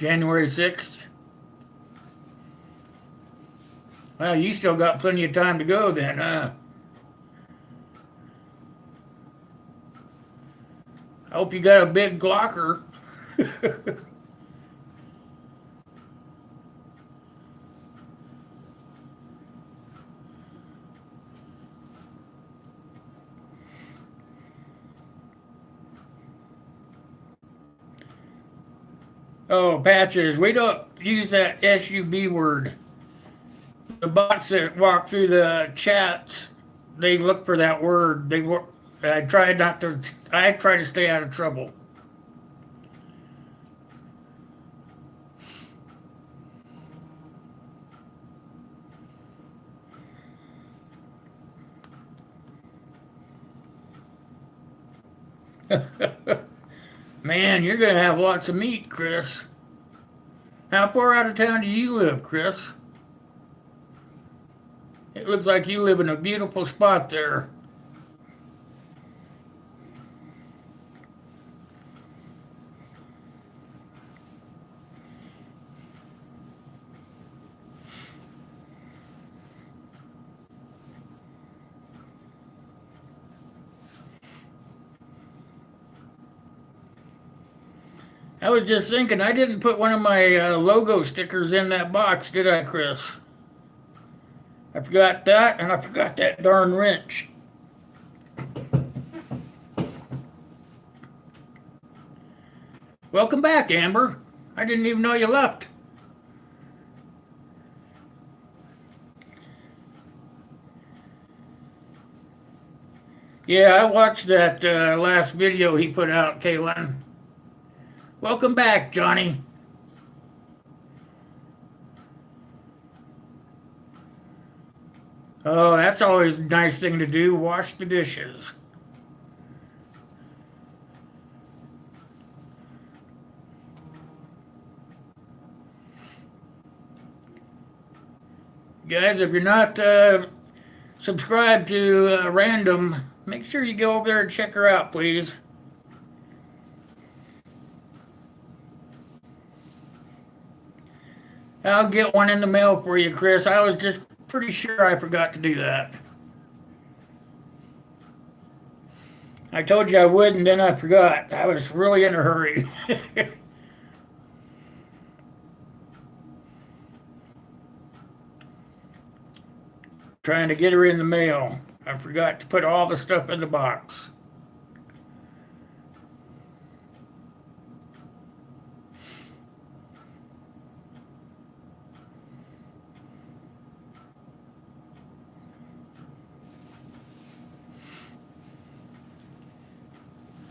January 6th? Well, you still got plenty of time to go then, huh? I hope you got a big Glocker. Oh, Patches, we don't use that SUB word. The bots that walk through the chats, they look for that word. I try not to. I try to stay out of trouble. Man, you're gonna have lots of meat, Chris. How far out of town do you live, Chris? It looks like you live in a beautiful spot there. I was just thinking, I didn't put one of my logo stickers in that box, did I, Chris? I forgot that, and I forgot that darn wrench. Welcome back, Amber. I didn't even know you left. Yeah, I watched that last video he put out, Kaylin. Welcome back, Johnny. Oh, that's always a nice thing to do, wash the dishes. Guys, if you're not subscribed to Random, make sure you go over there and check her out, please. I'll get one in the mail for you, Chris. I was just pretty sure I forgot to do that. I told you I would, and then I forgot. I was really in a hurry. Trying to get her in the mail. I forgot to put all the stuff in the box.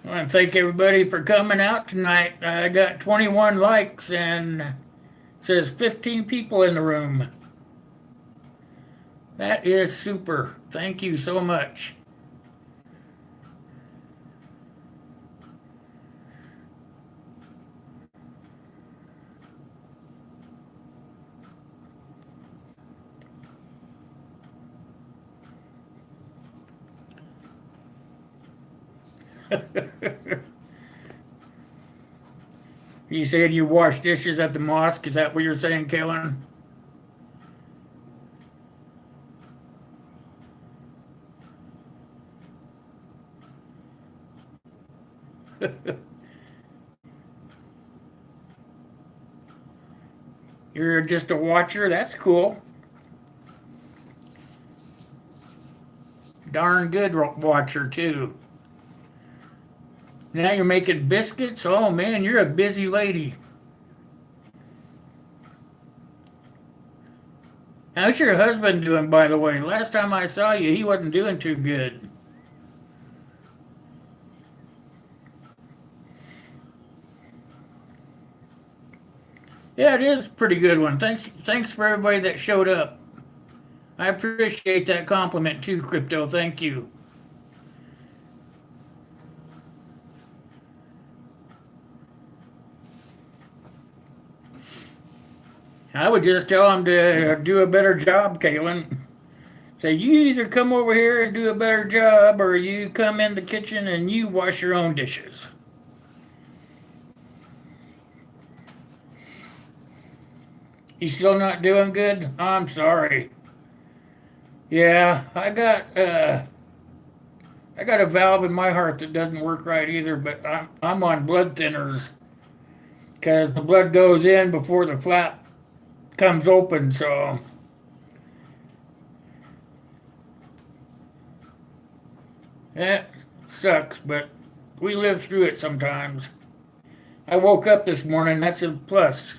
I want to thank everybody for coming out tonight. I got 21 likes and it says 15 people in the room. That is super. Thank you so much. You said you wash dishes at the mosque? Is that what you're saying, Kaylin? You're just a watcher? That's cool. Darn good watcher, too. Now you're making biscuits? Oh man, you're a busy lady. How's your husband doing, by the way? Last time I saw you, he wasn't doing too good. Yeah, it is a pretty good one. Thanks for everybody that showed up. I appreciate that compliment too, Crypto. Thank you. I would just tell him to do a better job, Kaylin. Say, you either come over here and do a better job, or you come in the kitchen and you wash your own dishes. He's still not doing good? I'm sorry. Yeah, I got a valve in my heart that doesn't work right either, but I'm on blood thinners because the blood goes in before the flap comes open, so that sucks, but we live through it sometimes. I woke up this morning, that's a plus.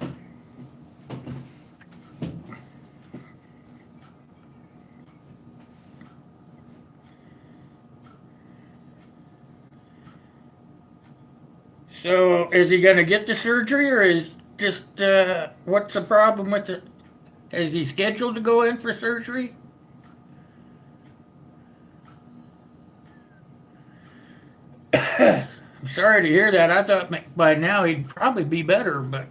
So, is he gonna get the surgery, or is just what's the problem with it? Is he scheduled to go in for surgery? I'm sorry to hear that. I thought by now he'd probably be better, but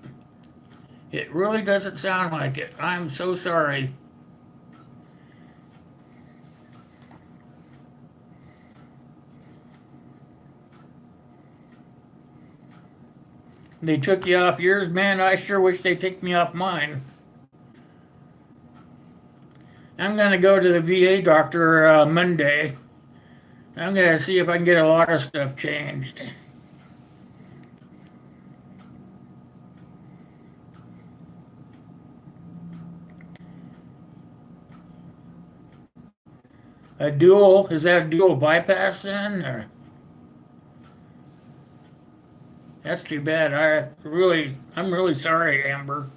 it really doesn't sound like it. I'm so sorry. They took you off yours, man. I sure wish they'd take me off mine. I'm gonna go to the VA doctor Monday. I'm gonna see if I can get a lot of stuff changed. A dual? Is that a dual bypass then? Or that's too bad. I'm really sorry, Amber.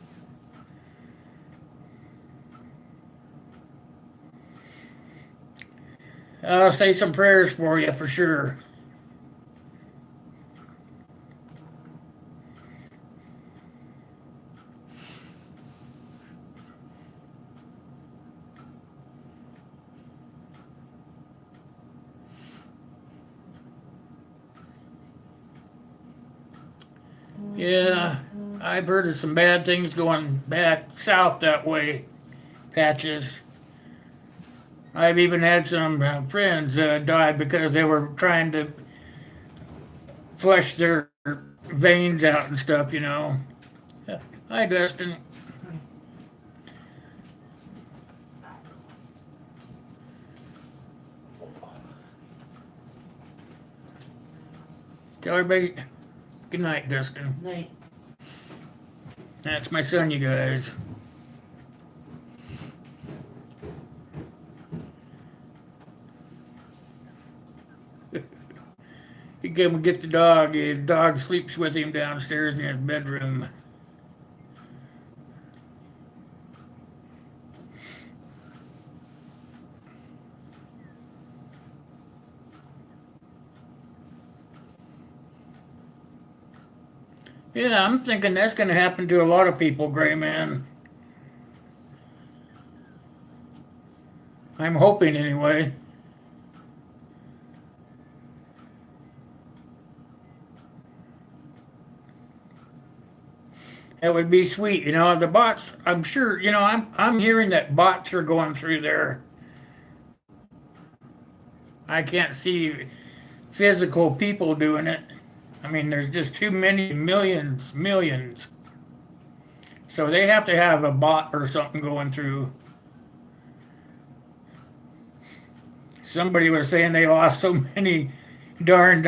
I'll say some prayers for you for sure. Yeah, I've heard of some bad things going back south that way, Patches. I've even had some friends die because they were trying to flush their veins out and stuff, you know. Yeah. Hi, Dustin. Tell everybody good night, Dustin. Night. That's my son, you guys. He came and get the dog. His dog sleeps with him downstairs in his bedroom. Yeah, I'm thinking that's going to happen to a lot of people, Gray Man. I'm hoping anyway. That would be sweet, you know. The bots, I'm sure, you know, I'm hearing that bots are going through there. I can't see physical people doing it. I mean, there's just too many millions. So they have to have a bot or something going through. Somebody was saying they lost so many darn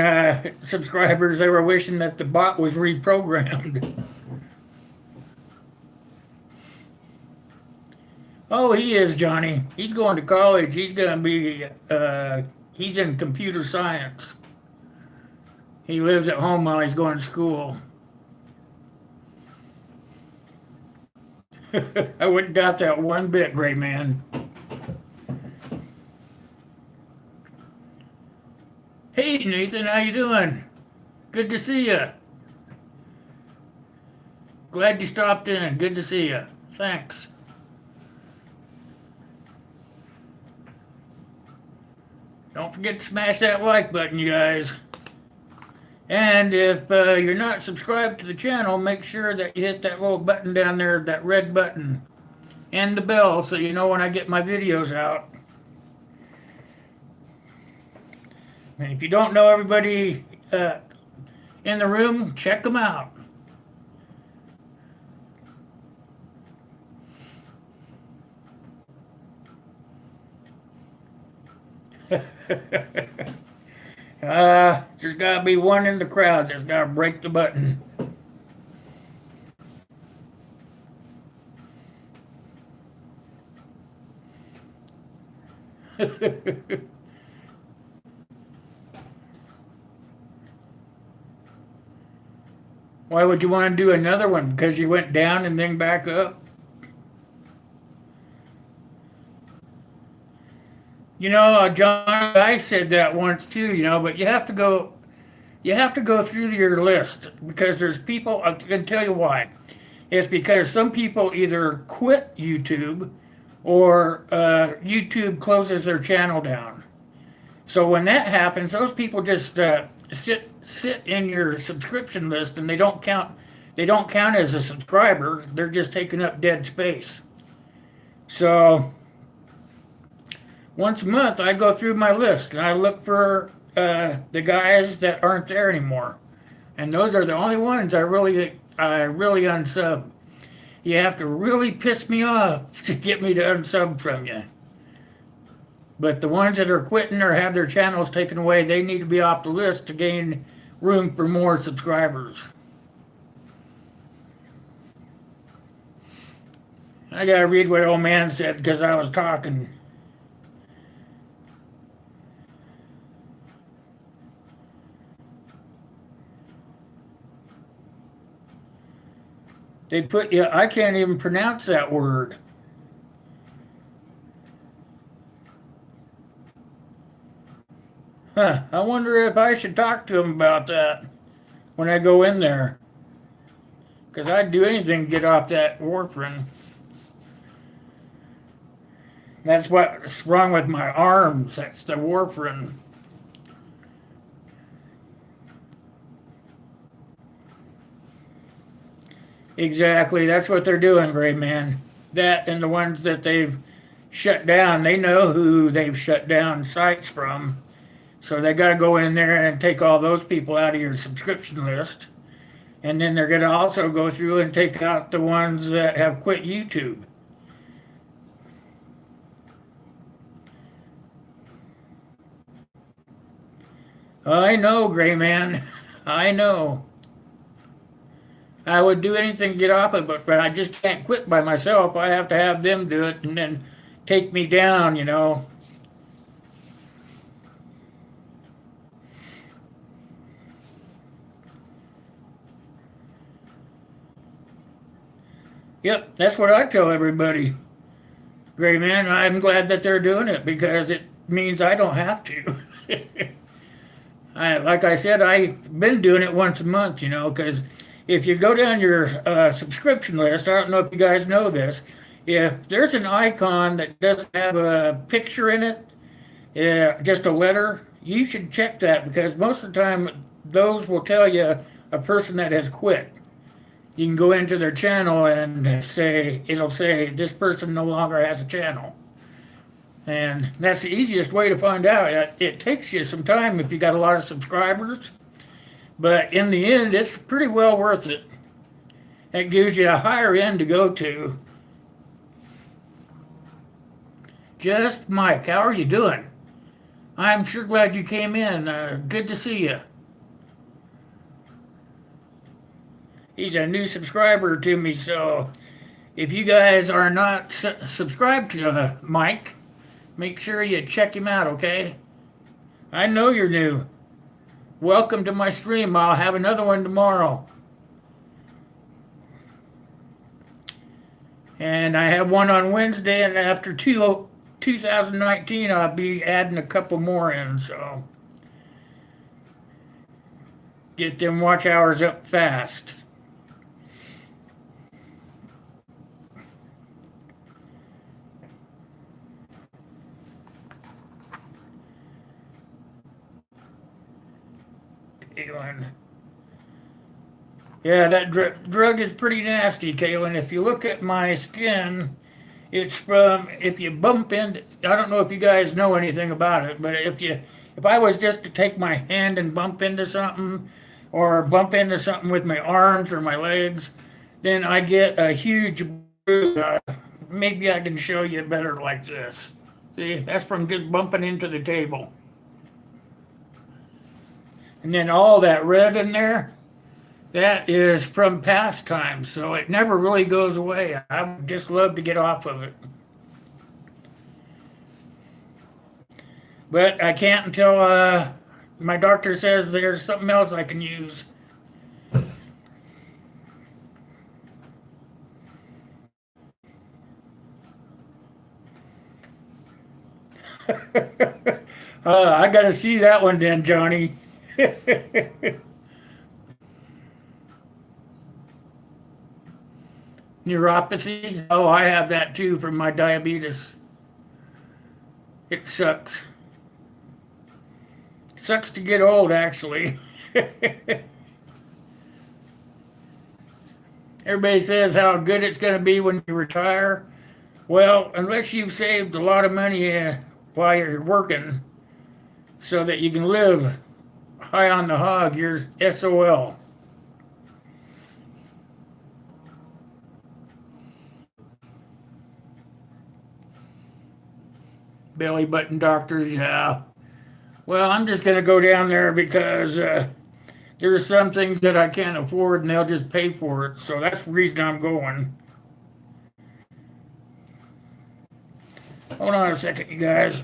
subscribers, they were wishing that the bot was reprogrammed. Oh, he is, Johnny. He's going to college. He's going to be, he's in computer science. He lives at home while he's going to school. I wouldn't doubt that one bit, Gray Man. Hey, Nathan, how you doing? Good to see you. Glad you stopped in. Good to see you. Thanks. Don't forget to smash that like button, you guys. And if you're not subscribed to the channel, make sure that you hit that little button down there, that red button, and the bell so you know when I get my videos out. And if you don't know everybody in the room, check them out. There's gotta be one in the crowd that's gotta break the button. Why would you want to do another one? Because you went down and then back up? You know, John, I said that once too, you know, but you have to go through your list because there's people, I can tell you why. It's because some people either quit YouTube or YouTube closes their channel down. So when that happens, those people just sit in your subscription list and they don't count as a subscriber. They're just taking up dead space. So once a month I go through my list and I look for the guys that aren't there anymore. And those are the only ones I really unsub. You have to really piss me off to get me to unsub from you. But the ones that are quitting or have their channels taken away, they need to be off the list to gain room for more subscribers. I gotta read what old man said because I was talking. They put you, I can't even pronounce that word. Huh, I wonder if I should talk to him about that when I go in there. Because I'd do anything to get off that warfarin. That's what's wrong with my arms. That's the warfarin. Exactly, that's what they're doing, Gray Man. That and the ones that they've shut down, they know who they've shut down sites from. So they got to go in there and take all those people out of your subscription list. And then they're going to also go through and take out the ones that have quit YouTube. I know, Gray Man. I know. I would do anything to get off of it, but I just can't quit by myself. I have to have them do it and then take me down, you know. Yep, that's what I tell everybody. Gray Man, I'm glad that they're doing it because it means I don't have to. Like I said, I've been doing it once a month, you know, because if you go down your subscription list, I don't know if you guys know this, if there's an icon that doesn't have a picture in it, just a letter, you should check that because most of the time those will tell you a person that has quit. You can go into their channel and it'll say this person no longer has a channel. And that's the easiest way to find out. It takes you some time if you got a lot of subscribers, but in the end, it's pretty well worth it. It gives you a higher end to go to. Just Mike, how are you doing? I'm sure glad you came in. Good to see you. He's a new subscriber to me, so if you guys are not subscribed to Mike, make sure you check him out, okay? I know you're new. Welcome to my stream. I'll have another one tomorrow. And I have one on Wednesday, and after 2019, I'll be adding a couple more in, so get them watch hours up fast. Kaylin. Yeah, that drug is pretty nasty, Kaylin. If you look at my skin, it's from, if you bump into, I don't know if you guys know anything about it, but if I was just to take my hand and bump into something, or bump into something with my arms or my legs, then I get a huge bruise. Maybe I can show you better like this. See, that's from just bumping into the table. And then all that red in there, that is from past times, so it never really goes away. I would just love to get off of it. But I can't until my doctor says there's something else I can use. I gotta see that one then, Johnny. Neuropathy? Oh, I have that too from my diabetes. It sucks. Sucks to get old, actually. Everybody says how good it's going to be when you retire. Well, unless you've saved a lot of money while you're working so that you can live high on the hog, you're SOL. Belly button doctors, yeah. Well, I'm just going to go down there because there's some things that I can't afford and they'll just pay for it. So that's the reason I'm going. Hold on a second, you guys.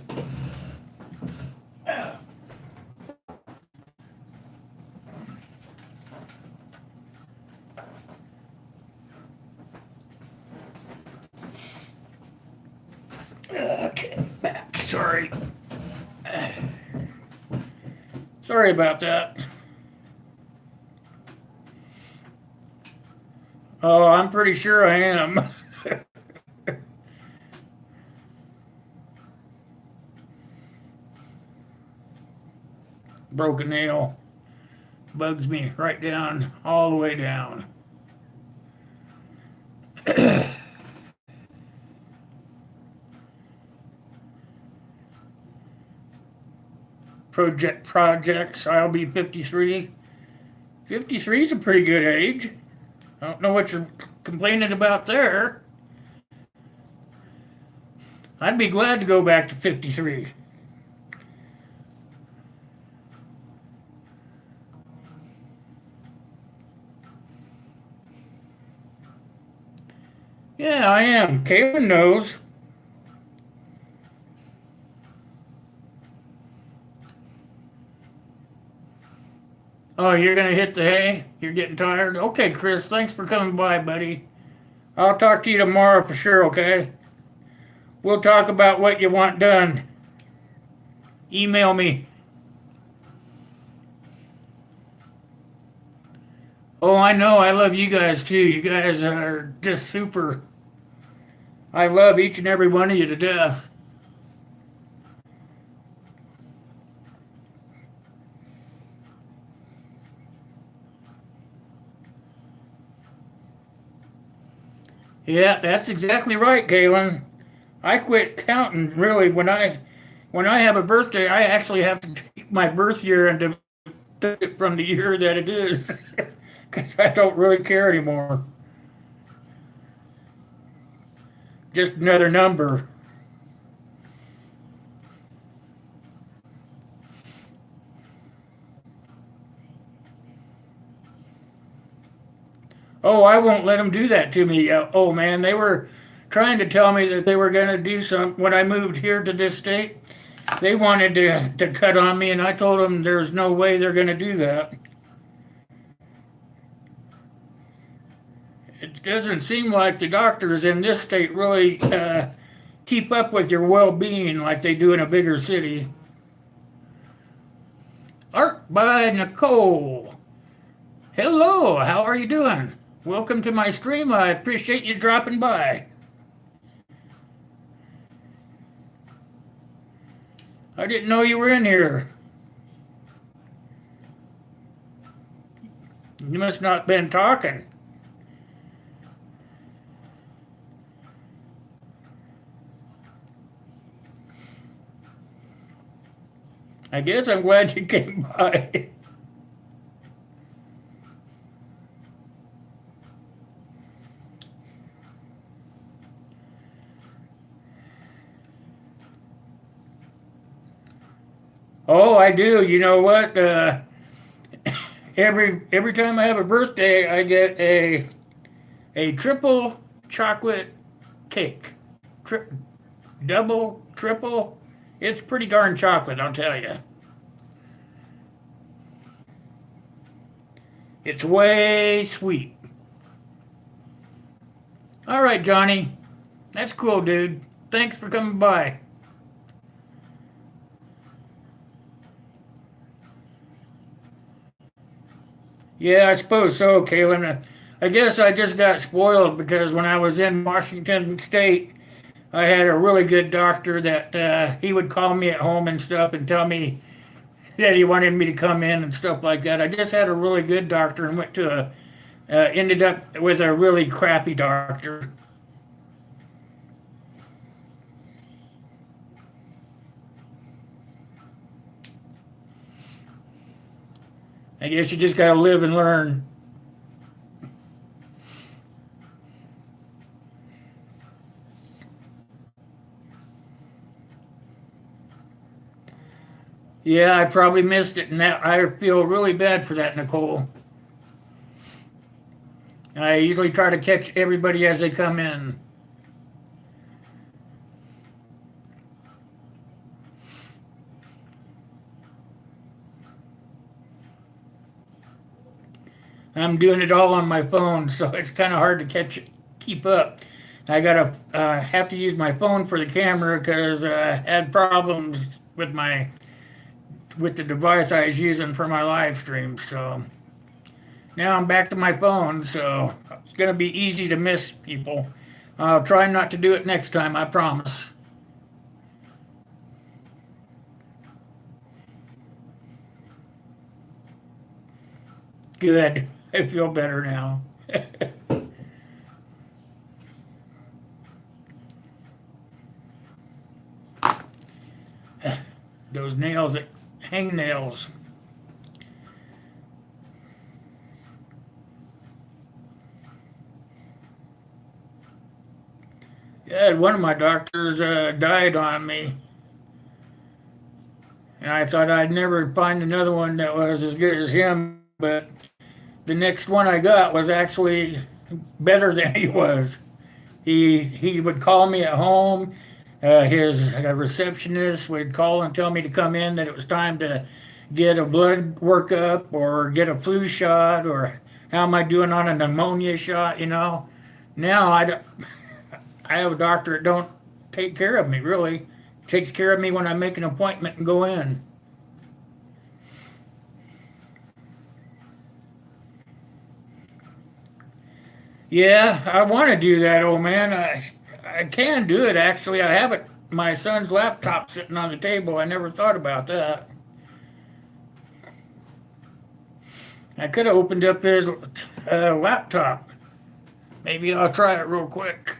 Okay, back. Sorry. Sorry about that. Oh, I'm pretty sure I am. Broken nail bugs me right down, all the way down. Projects, I'll be 53. 53 is a pretty good age. I don't know what you're complaining about there. I'd be glad to go back to 53. Yeah, I am. Caitlin knows. Oh, you're gonna hit the hay? You're getting tired? Okay, Chris, thanks for coming by, buddy. I'll talk to you tomorrow for sure, okay? We'll talk about what you want done. Email me. Oh, I know. I love you guys too. You guys are just super. I love each and every one of you to death. Yeah, that's exactly right, Galen. I quit counting really when I have a birthday. I actually have to take my birth year and deduct it from the year that it is, because I don't really care anymore. Just another number. Oh, I won't let them do that to me. Oh man, they were trying to tell me that they were going to do some when I moved here to this state. They wanted to cut on me, and I told them there's no way they're going to do that. It doesn't seem like the doctors in this state really keep up with your well-being like they do in a bigger city. Art by Nicole. Hello, how are you doing? Welcome to my stream. I appreciate you dropping by. I didn't know you were in here. You must not been talking. I guess I'm glad you came by. Oh, I do. You know what? Every time I have a birthday, I get a triple chocolate cake. Tri- Double, triple. It's pretty darn chocolate, I'll tell you. It's way sweet. All right, Johnny. That's cool, dude. Thanks for coming by. Yeah, I suppose so, Kaylin. I guess I just got spoiled because when I was in Washington State, I had a really good doctor that he would call me at home and stuff and tell me that he wanted me to come in and stuff like that. I just had a really good doctor and went to ended up with a really crappy doctor. I guess you just gotta live and learn. Yeah, I probably missed it, and that I feel really bad for that, Nicole. I usually try to catch everybody as they come in. I'm doing it all on my phone, so it's kind of hard to keep up. I gotta have to use my phone for the camera because I had problems with the device I was using for my live stream. So now I'm back to my phone, so it's gonna be easy to miss people. I'll try not to do it next time. I promise. Good. I feel better now. Those nails, hang nails. Yeah, one of my doctors died on me, and I thought I'd never find another one that was as good as him. But the next one I got was actually better than he was. He would call me at home. His receptionist would call and tell me to come in that it was time to get a blood workup or get a flu shot or how am I doing on a pneumonia shot. Now I have a doctor that don't take care of me really. Takes care of me when I make an appointment and go in. Yeah, I want to do that, old man. I can do it actually. I have it. My son's laptop sitting on the table. I never thought about that. I could have opened up his laptop. Maybe I'll try it real quick.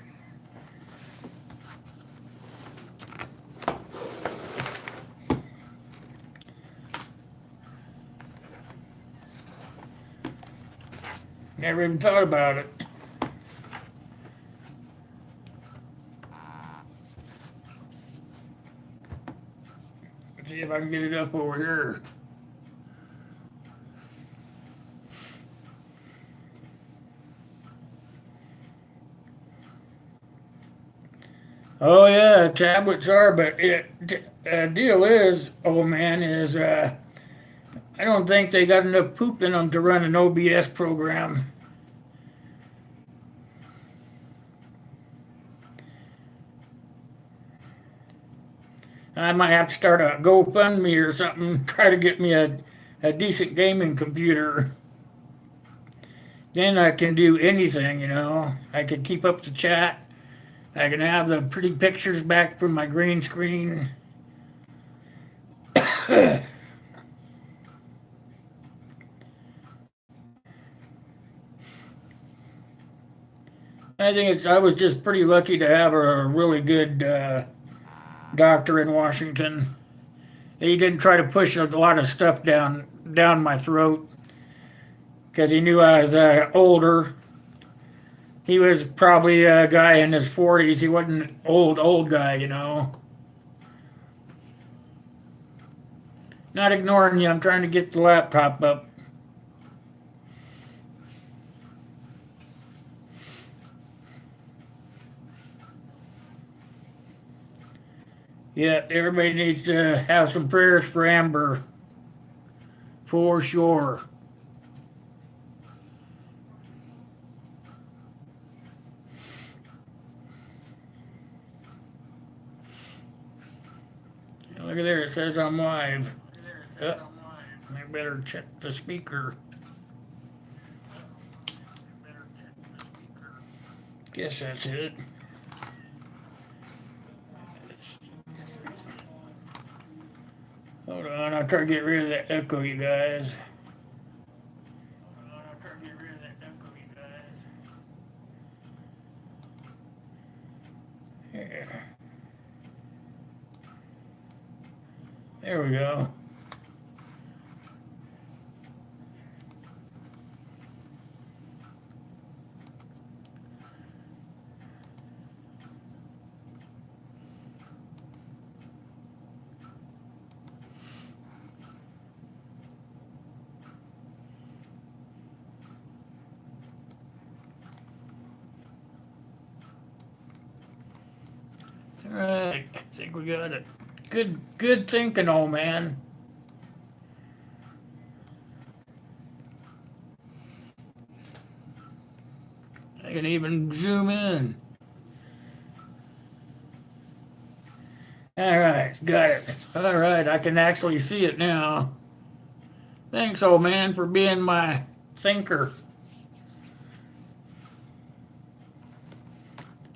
Never even thought about it. Let's see if I can get it up over here. Oh yeah, tablets are, but deal is, old man, is I don't think they got enough poop in them to run an OBS program. I might have to start a GoFundMe or something, try to get me a decent gaming computer. Then I can do anything. I can keep up the chat. I can have the pretty pictures back from my green screen. I was just pretty lucky to have a really good doctor in Washington. He didn't try to push a lot of stuff down my throat because he knew I was older. He was probably a guy in his 40s. He wasn't an old guy. Not ignoring you. I'm trying to get the laptop up. Yeah, everybody needs to have some prayers for Amber. For sure. Look at there, it says I'm live. I better check the speaker. Guess that's it. Hold on, I'll try to get rid of that echo, you guys. Here. There we go. All right, I think we got it. Good thinking, old man. I can even zoom in. All right, got it. All right, I can actually see it now. Thanks, old man, for being my thinker.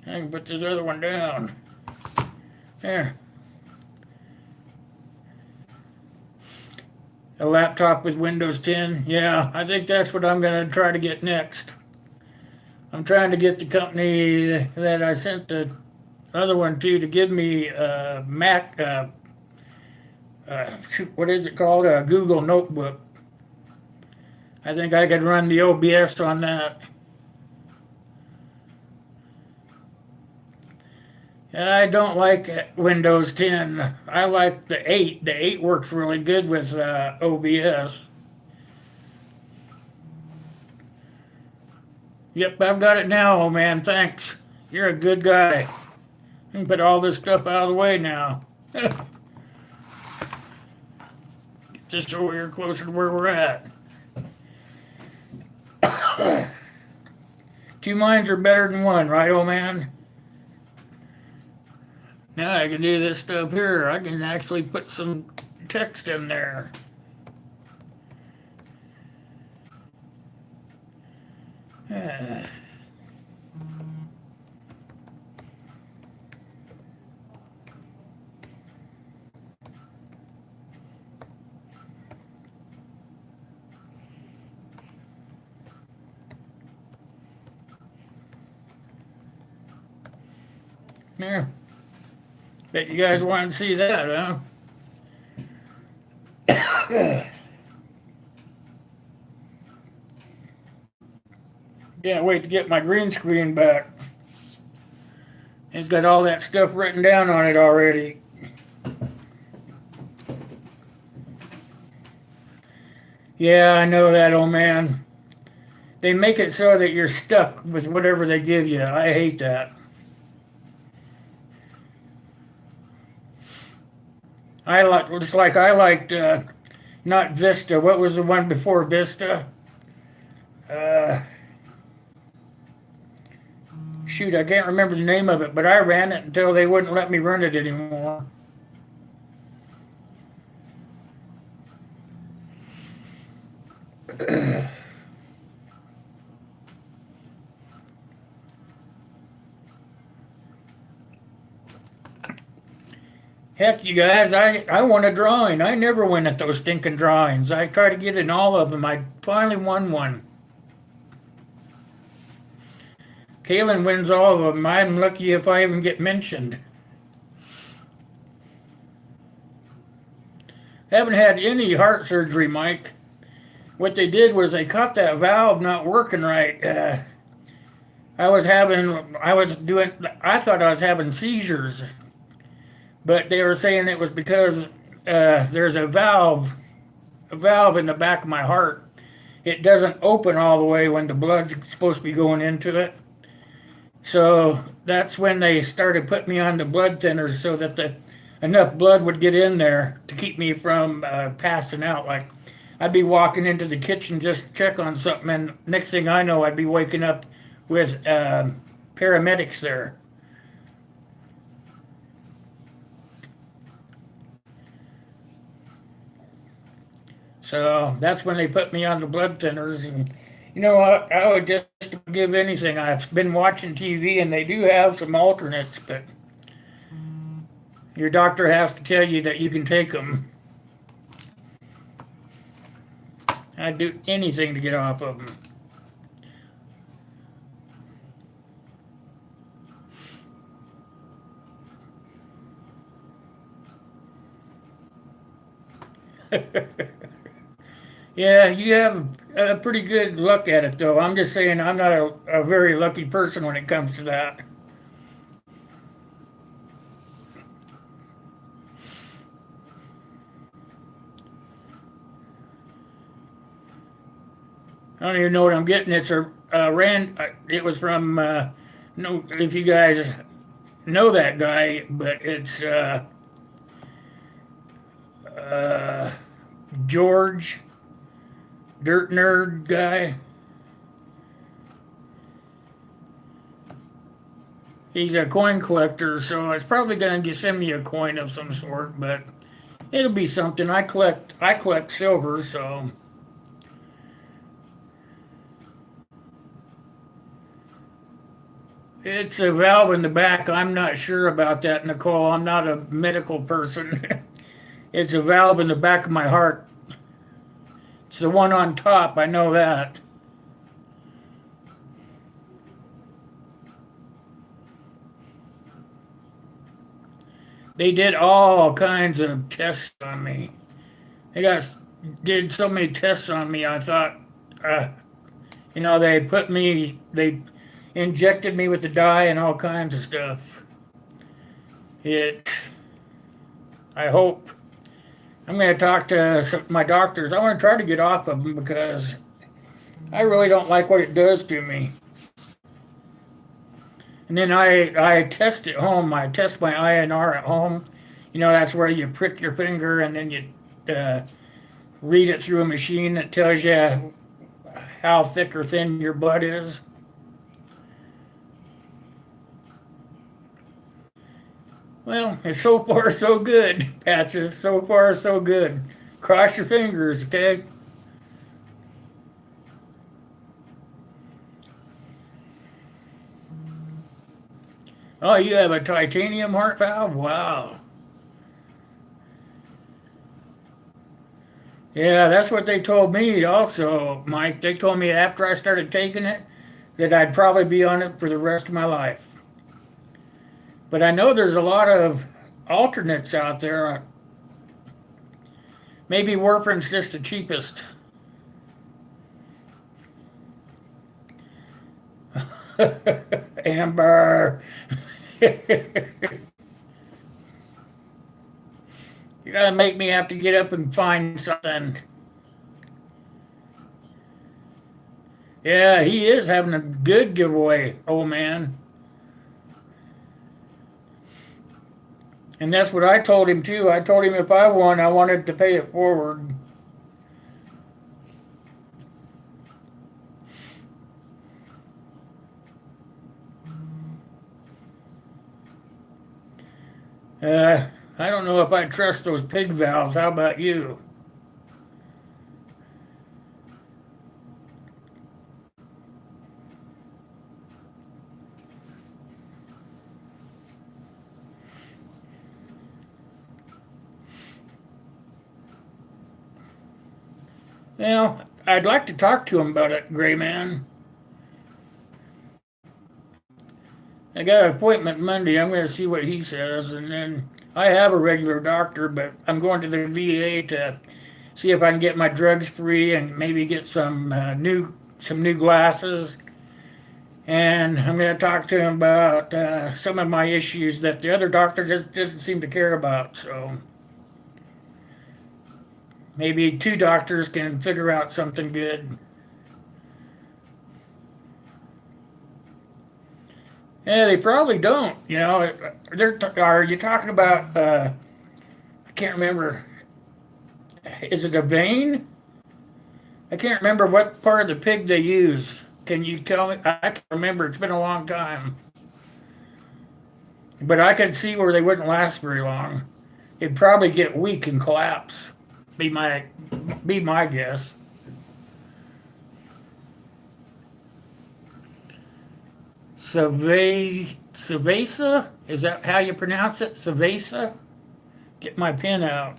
I can put this other one down. There. A laptop with Windows 10. Yeah, I think that's what I'm going to try to get next. I'm trying to get the company that I sent the other one to give me a Mac, what is it called? A Google Notebook. I think I could run the OBS on that. I don't like Windows 10. I like the 8. The 8 works really good with OBS. Yep, I've got it now, old man. Thanks. You're a good guy. I can put all this stuff out of the way now. Get this over here closer to where we're at. Two minds are better than one, right, old man? Now I can do this stuff here. I can actually put some text in there. There. Bet you guys want to see that, huh? Can't wait to get my green screen back. It's got all that stuff written down on it already. Yeah, I know that, old man. They make it so that you're stuck with whatever they give you. I hate that. I liked not Vista. What was the one before Vista? Shoot, I can't remember the name of it, but I ran it until they wouldn't let me run it anymore. Heck, you guys, I won a drawing. I never win at those stinking drawings. I try to get in all of them. I finally won one. Kaylin wins all of them. I'm lucky if I even get mentioned. Haven't had any heart surgery, Mike. What they did was they caught that valve not working right. I thought I was having seizures. But they were saying it was because there's a valve in the back of my heart. It doesn't open all the way when the blood's supposed to be going into it. So that's when they started putting me on the blood thinners so that enough blood would get in there to keep me from passing out. Like I'd be walking into the kitchen just to check on something, and next thing I know, I'd be waking up with paramedics there. So that's when they put me on the blood thinners. And you know what? I would just give anything. I've been watching TV and they do have some alternates, but your doctor has to tell you that you can take them. I'd do anything to get off of them. Yeah, you have a pretty good luck at it, though. I'm just saying I'm not a very lucky person when it comes to that. I don't even know what I'm getting. It's it was from, no, if you guys know that guy, but it's George, Dirt Nerd guy. He's a coin collector, so it's probably gonna send me a coin of some sort, but it'll be something. I collect silver, so. It's a valve in the back. I'm not sure about that, Nicole. I'm not a medical person. It's a valve in the back of my heart. It's the one on top. I know that. They did all kinds of tests on me. Did so many tests on me. I thought, they injected me with the dye and all kinds of stuff. I hope. I'm going to talk to my doctors. I want to try to get off of them because I really don't like what it does to me. And then I test at home. I test my INR at home. You know, that's where you prick your finger and then you read it through a machine that tells you how thick or thin your blood is. Well, it's so far so good, Patches. So far so good. Cross your fingers, okay? Oh, you have a titanium heart valve? Wow. Yeah, that's what they told me also, Mike. They told me after I started taking it that I'd probably be on it for the rest of my life. But I know there's a lot of alternates out there. Maybe warfarin's just the cheapest. Amber. You gotta make me have to get up and find something. Yeah, he is having a good giveaway, old man. And that's what I told him too. I told him if I won, I wanted to pay it forward. I don't know if I trust those pig valves. How about you? Well, I'd like to talk to him about it, Gray Man. I got an appointment Monday. I'm going to see what he says, and then I have a regular doctor, but I'm going to the VA to see if I can get my drugs free and maybe get some new glasses. And I'm going to talk to him about some of my issues that the other doctor just didn't seem to care about. So Maybe 2 doctors can figure out something good. Yeah, they probably don't. You know, are you talking about? I can't remember. Is it a vein? I can't remember what part of the pig they use. Can you tell me? I can't remember. It's been a long time. But I could see where they wouldn't last very long. It'd probably get weak and collapse. Be my be my guess. Savesa? Is that how you pronounce it? Savesa? Get my pen out.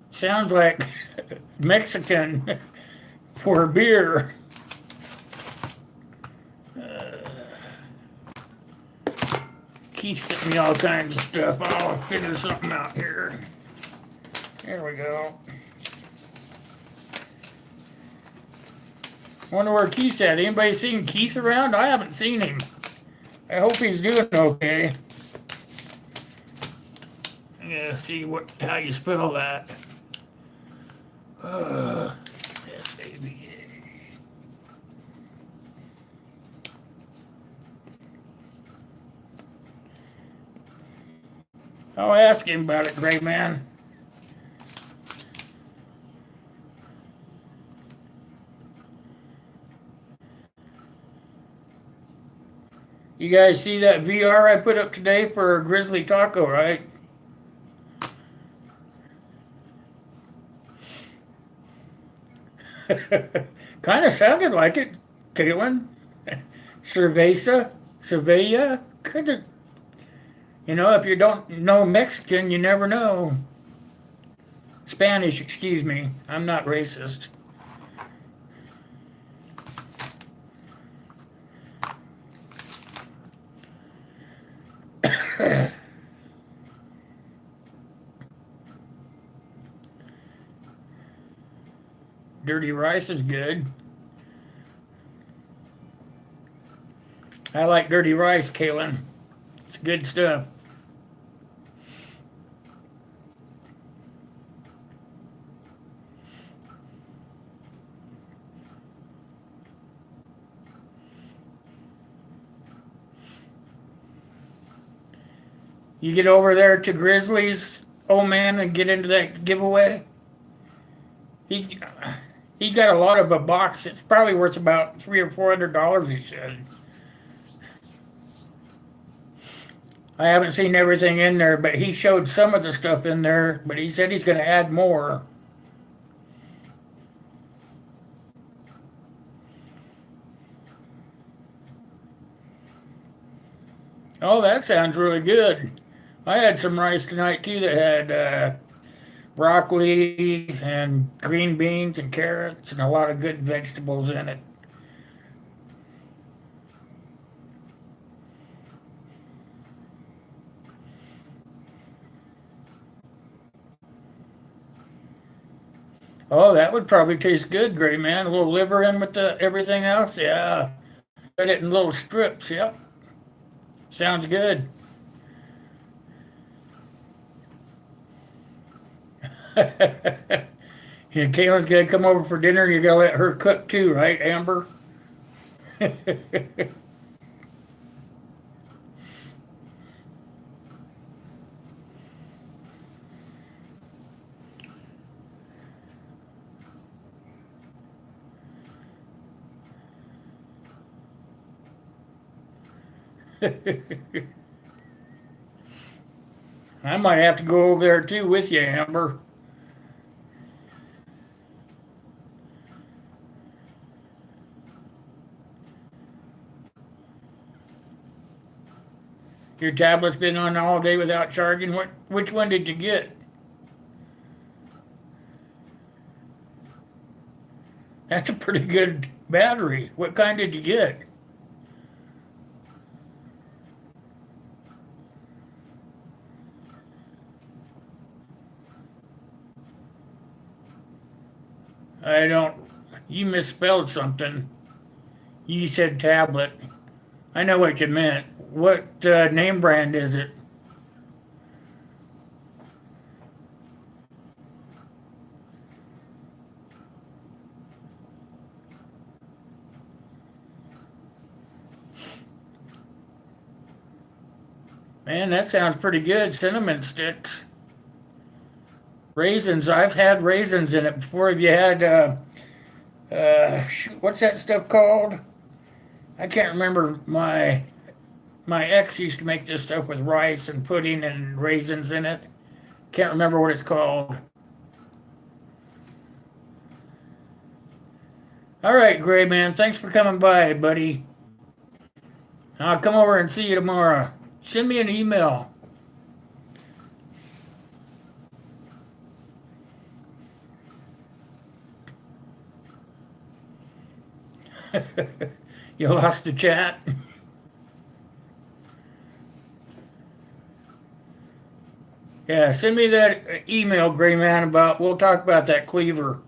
Sounds like Mexican for beer. Keith sent me all kinds of stuff. I'll figure something out here. There we go. Wonder where Keith's at. Anybody seen Keith around? I haven't seen him. I hope he's doing okay. I gotta see how you spell that. S-A-V-A. I'll ask him about it, Gray Man. You guys see that VR I put up today for Grizzly Taco, right? Kind of sounded like it, Caitlin. Cerveza. Could have, if you don't know Mexican, you never know. Spanish, excuse me. I'm not racist. Dirty rice is good. I like dirty rice, Kaylin. It's good stuff. You get over there to Grizzlies, old man, and get into that giveaway. He's got a lot of a box. It's probably worth about $300 or $400. He said. I haven't seen everything in there, but he showed some of the stuff in there. But he said he's going to add more. Oh, that sounds really good. I had some rice tonight too that had broccoli and green beans and carrots and a lot of good vegetables in it. Oh, that would probably taste good, Gray Man. A little liver in with the everything else. Yeah. Put it in little strips. Yep. Sounds good. And Kayla's gonna come over for dinner. You're gonna let her cook too, right, Amber? I might have to go over there too with you, Amber. Your tablet's been on all day without charging. Which one did you get? That's a pretty good battery. What kind did you get? I don't. You misspelled something. You said tablet. I know what you meant. What name brand is it? Man, that sounds pretty good. Cinnamon sticks. Raisins. I've had raisins in it before. Have you had, what's that stuff called? I can't remember. My ex used to make this stuff with rice and pudding and raisins in it. Can't remember what it's called. All right, Gray Man. Thanks for coming by, buddy. I'll come over and see you tomorrow. Send me an email. You lost the chat? Yeah, send me that email, Gray Man, about, we'll talk about that cleaver.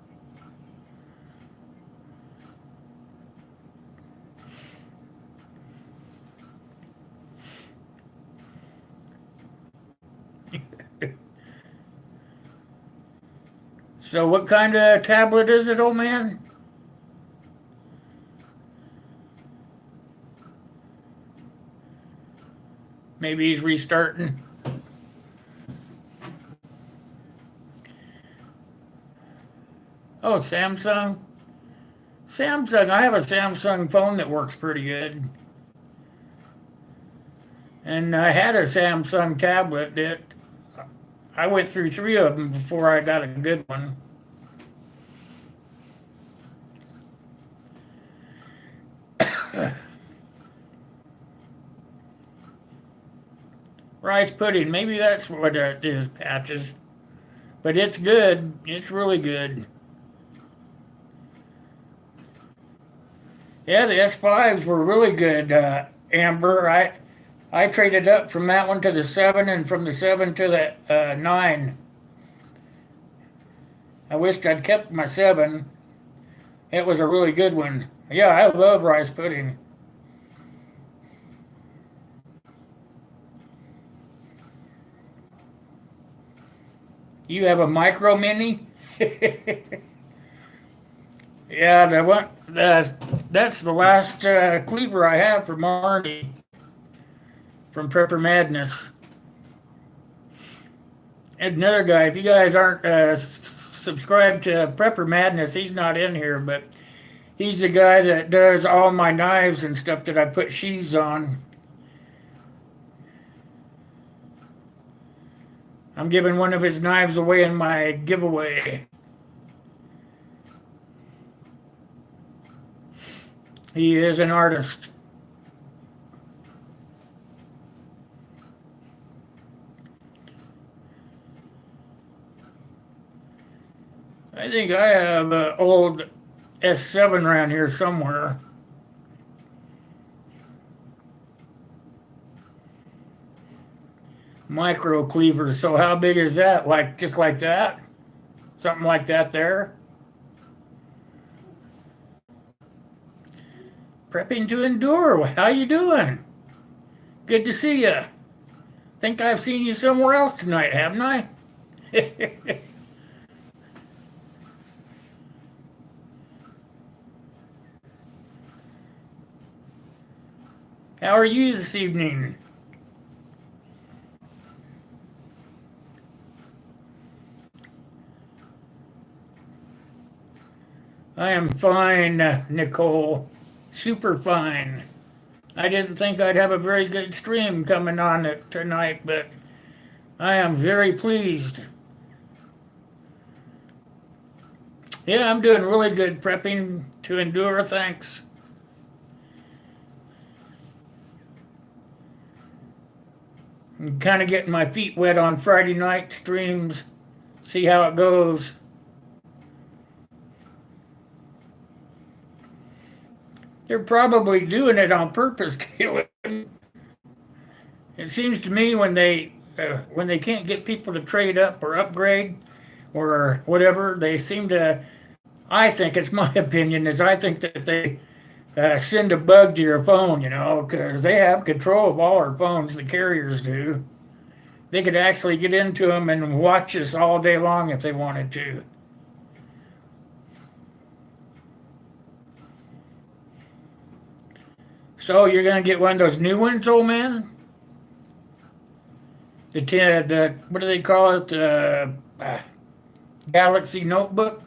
So what kind of tablet is it, old man? Maybe he's restarting. Oh, Samsung. Samsung. I have a Samsung phone that works pretty good. And I had a Samsung tablet that I went through three of them before I got a good one. Rice pudding. Maybe that's what it is, Patches. But it's good. It's really good. Yeah, the S5s were really good, Amber. I traded up from that one to the 7 and from the 7 to the 9. I wished I'd kept my 7. It was a really good one. Yeah, I love rice pudding. You have a micro mini? Yeah, that's the last cleaver I have for Marty from Prepper Madness. And another guy, if you guys aren't subscribed to Prepper Madness, he's not in here, but he's the guy that does all my knives and stuff that I put sheaths on. I'm giving one of his knives away in my giveaway. He is an artist. I think I have an old S7 around here somewhere. Micro cleavers. So how big is that? Like just like that? Something like that there? Prepping to endure. How you doing? Good to see you. Think I've seen you somewhere else tonight, haven't I? How are you this evening? I am fine, Nicole. Super fine. I didn't think I'd have a very good stream coming on it tonight, but I am very pleased. Yeah, I'm doing really good prepping to endure, thanks. I'm kind of getting my feet wet on Friday night streams, see how it goes. They're probably doing it on purpose, Caitlin. It seems to me when they can't get people to trade up or upgrade or whatever, they seem to. I think it's my opinion is I think that they send a bug to your phone, because they have control of all our phones. The carriers do. They could actually get into them and watch us all day long if they wanted to. So you're gonna get one of those new ones, old man? the what do they call it? Galaxy Notebook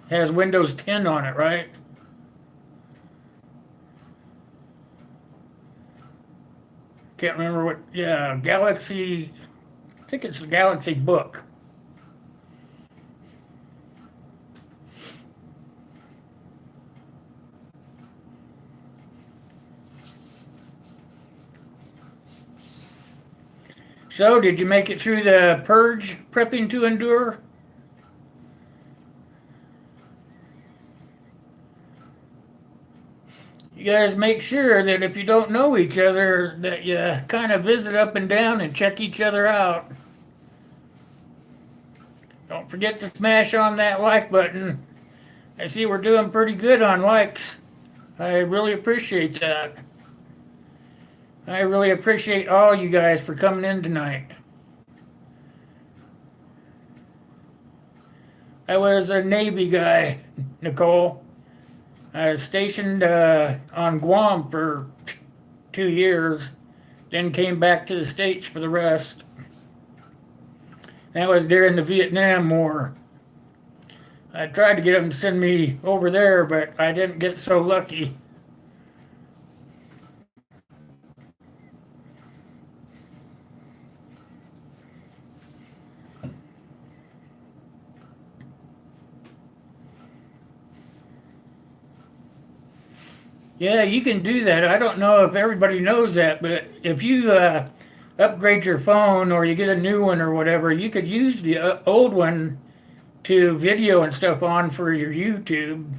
has Windows 10 on it, right? Can't remember what. Yeah, Galaxy. I think it's the Galaxy Book. So, did you make it through the purge prepping to endure? You guys make sure that if you don't know each other, that you kind of visit up and down and check each other out. Don't forget to smash on that like button. I see we're doing pretty good on likes. I really appreciate that. I really appreciate all you guys for coming in tonight. I was a Navy guy, Nicole. I was stationed on Guam for 2 years, then came back to the States for the rest. That was during the Vietnam War. I tried to get them to send me over there, but I didn't get so lucky. Yeah, you can do that. I don't know if everybody knows that, but if you upgrade your phone or you get a new one or whatever, you could use the old one to video and stuff on for your YouTube.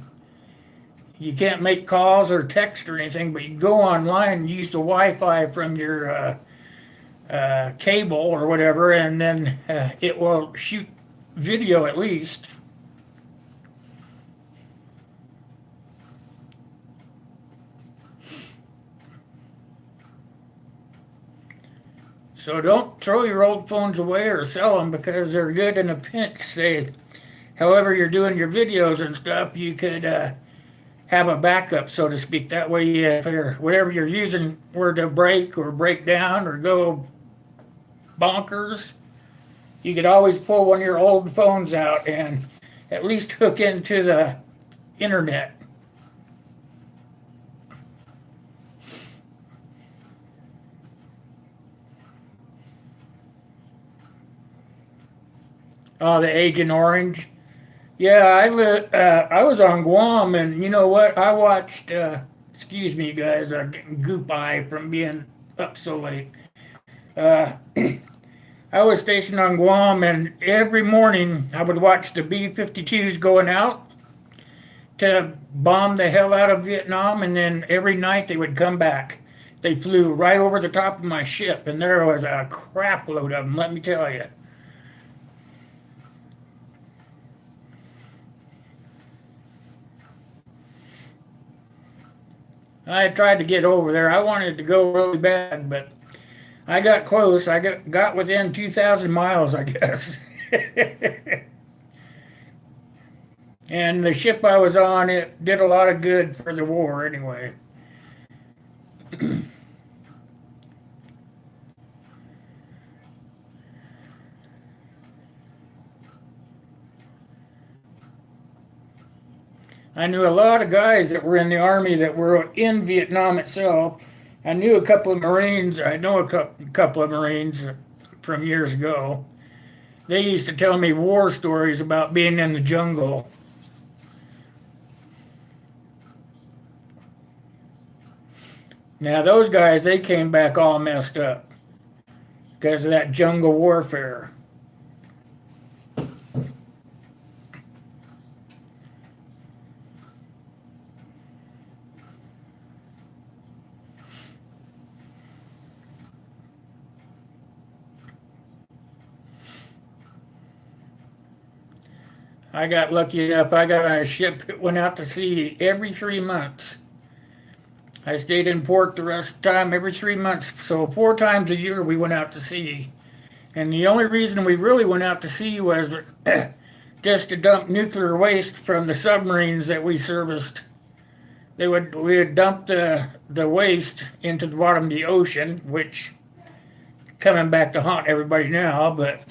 You can't make calls or text or anything, but you go online and use the Wi-Fi from your cable or whatever, and then it will shoot video at least. So don't throw your old phones away or sell them because they're good in a pinch. Say, however you're doing your videos and stuff, you could have a backup, so to speak. That way, if whatever you're using were to break or break down or go bonkers, you could always pull one of your old phones out and at least hook into the internet. Oh, the Agent Orange. Yeah, I was on Guam, and you know what? I watched. Excuse me, guys. I'm getting goop eye from being up so late. Uh, I was stationed on Guam, and every morning I would watch the B-52s going out to bomb the hell out of Vietnam, and then every night they would come back. They flew right over the top of my ship, and there was a crap load of them. Let me tell you. I tried to get over there. I wanted to go really bad, but I got close. I got within 2,000 miles, I guess. And the ship I was on, it did a lot of good for the war anyway. I knew a lot of guys that were in the Army that were in Vietnam itself. I knew a couple of Marines. I know a couple of Marines from years ago. They used to tell me war stories about being in the jungle. Now, those guys, they came back all messed up because of that jungle warfare. I got lucky enough, I got on a ship that went out to sea every 3 months. I stayed in port the rest of the time every 3 months. So 4 times a year we went out to sea. And the only reason we really went out to sea was just to dump nuclear waste from the submarines that we serviced. We would dump the waste into the bottom of the ocean, which coming back to haunt everybody now. But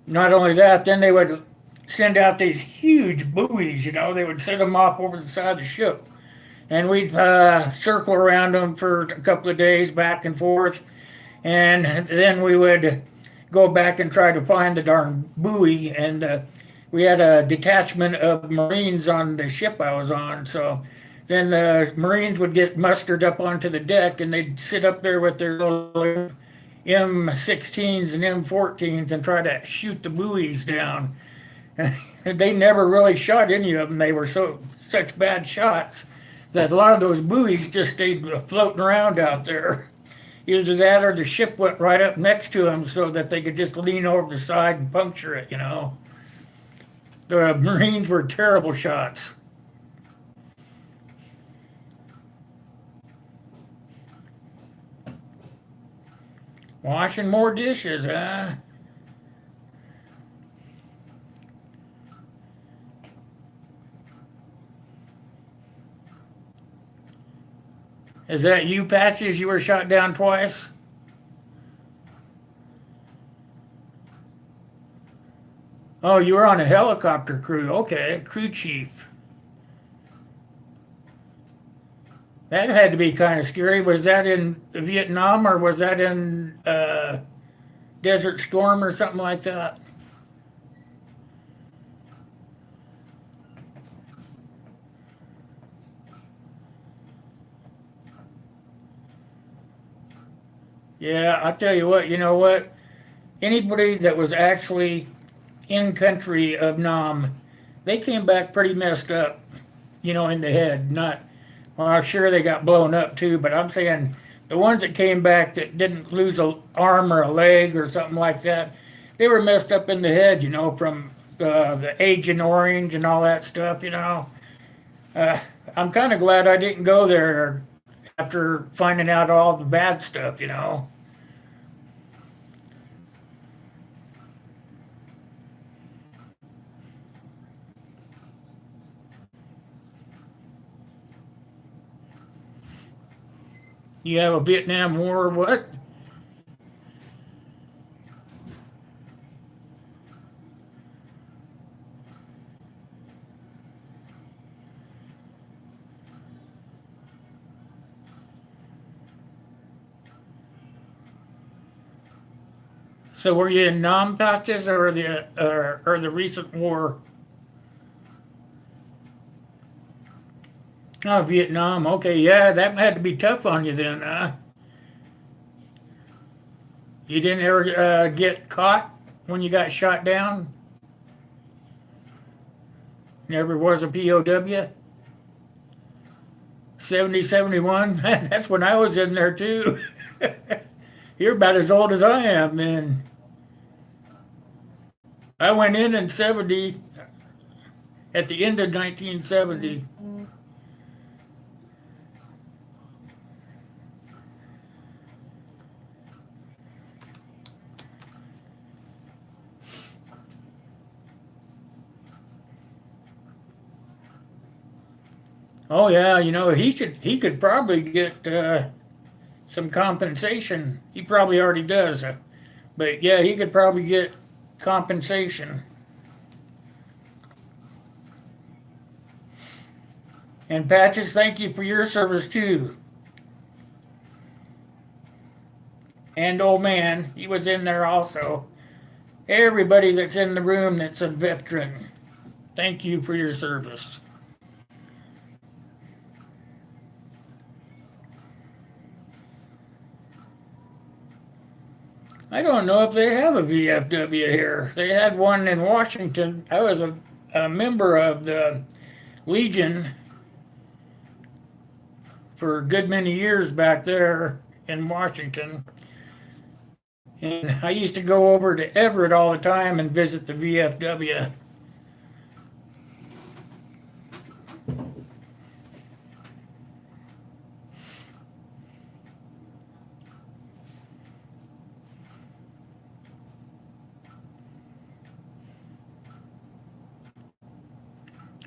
not only that, then they would send out these huge buoys. They would set them off over the side of the ship, and we'd circle around them for a couple of days, back and forth, and then we would go back and try to find the darn buoy. And we had a detachment of Marines on the ship I was on, so then the Marines would get mustered up onto the deck, and they'd sit up there with their little M16s and M14s and try to shoot the buoys down. And they never really shot any of them. They were such bad shots that a lot of those buoys just stayed floating around out there. Either that or the ship went right up next to them so that they could just lean over the side and puncture it. The Marines were terrible shots. Washing more dishes, huh? Is that you, Patches? You were shot down twice? Oh, you were on a helicopter crew. Okay, crew chief. That had to be kind of scary. Was that in Vietnam or was that in Desert Storm or something like that? Yeah, I'll tell you what, you know what? Anybody that was actually in country of Nam, they came back pretty messed up, in the head. Not, well, I'm sure they got blown up too, but I'm saying the ones that came back that didn't lose an arm or a leg or something like that, they were messed up in the head, from the Agent Orange and all that stuff, I'm kind of glad I didn't go there after finding out all the bad stuff. You have a Vietnam War, what? So were you in Nam, Patches, or the recent war? Oh, Vietnam. Okay, yeah, that had to be tough on you then, huh? You didn't ever get caught when you got shot down? Never was a POW? 70, 71? That's when I was in there too. You're about as old as I am, man. I went in 70, at the end of 1970. Oh yeah, he could probably get some compensation. He probably already does, but yeah, he could probably get compensation. And Patches, thank you for your service too. And old man, he was in there also. Everybody that's in the room that's a veteran, thank you for your service. I don't know if they have a VFW here. They had one in Washington. I was a member of the Legion for a good many years back there in Washington. And I used to go over to Everett all the time and visit the VFW.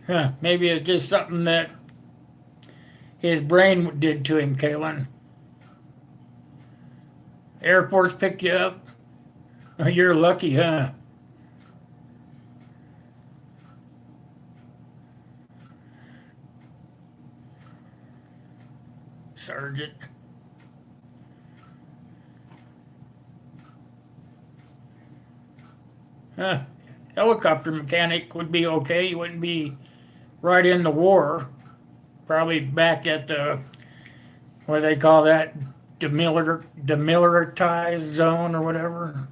Huh, maybe it's just something that his brain did to him, Kalen. Air Force picked you up? Oh, you're lucky, huh? Sergeant. Huh. Helicopter mechanic would be okay. You wouldn't be right in the war. Probably back at the, what do they call that? Demilitarized zone or whatever.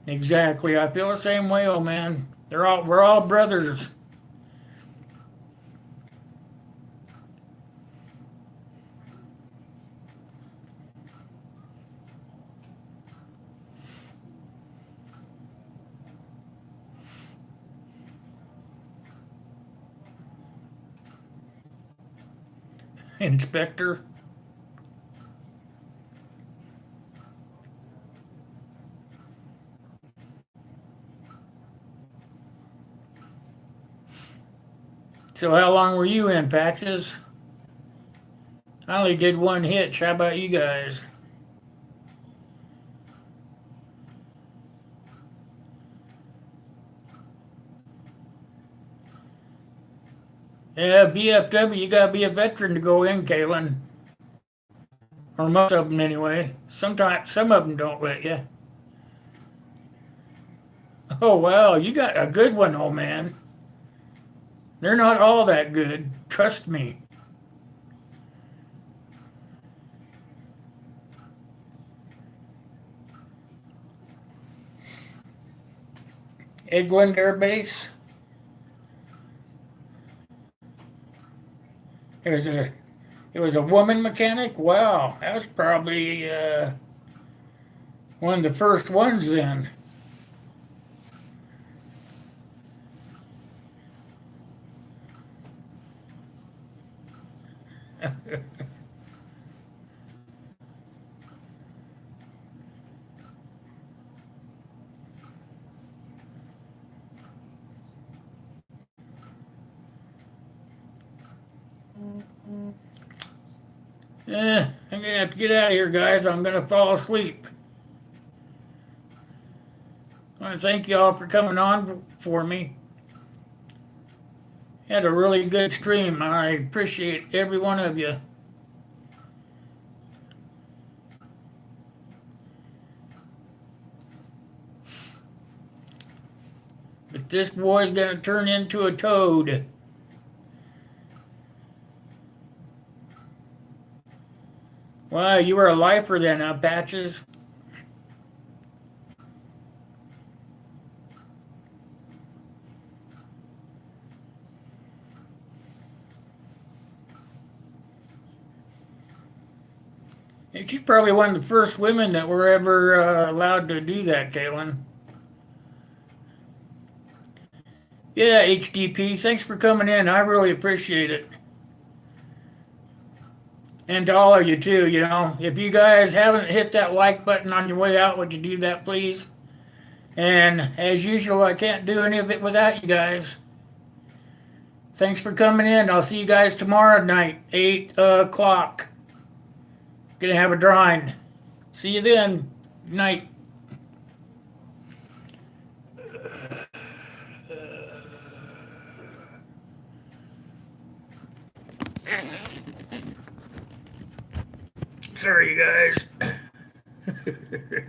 Exactly. I feel the same way, oh man. We're all brothers. Inspector. So how long were you in, Patches? I only did one hitch. How about you guys? Yeah, BFW, you gotta be a veteran to go in, Kalen. Or most of them anyway. Sometimes, some of them don't let you. Oh, wow, you got a good one, old man. They're not all that good. Trust me. Eglin Air Base. It was a, it was a woman mechanic. Wow, that was probably one of the first ones then. I'm gonna have to get out of here, guys. I'm gonna fall asleep. I want to thank you all for coming on for me. Had a really good stream. I appreciate every one of you. But this boy's gonna turn into a toad. Wow, you were a lifer then, huh, Patches? And she's probably one of the first women that were ever allowed to do that, Kaylin. Yeah, HDP, thanks for coming in. I really appreciate it. And to all of you too, if you guys haven't hit that like button on your way out, would you do that, please? And as usual, I can't do any of it without you guys. Thanks for coming in. I'll see you guys tomorrow night, 8 o'clock. Gonna have a drawing. See you then. Good night. Sorry, you guys.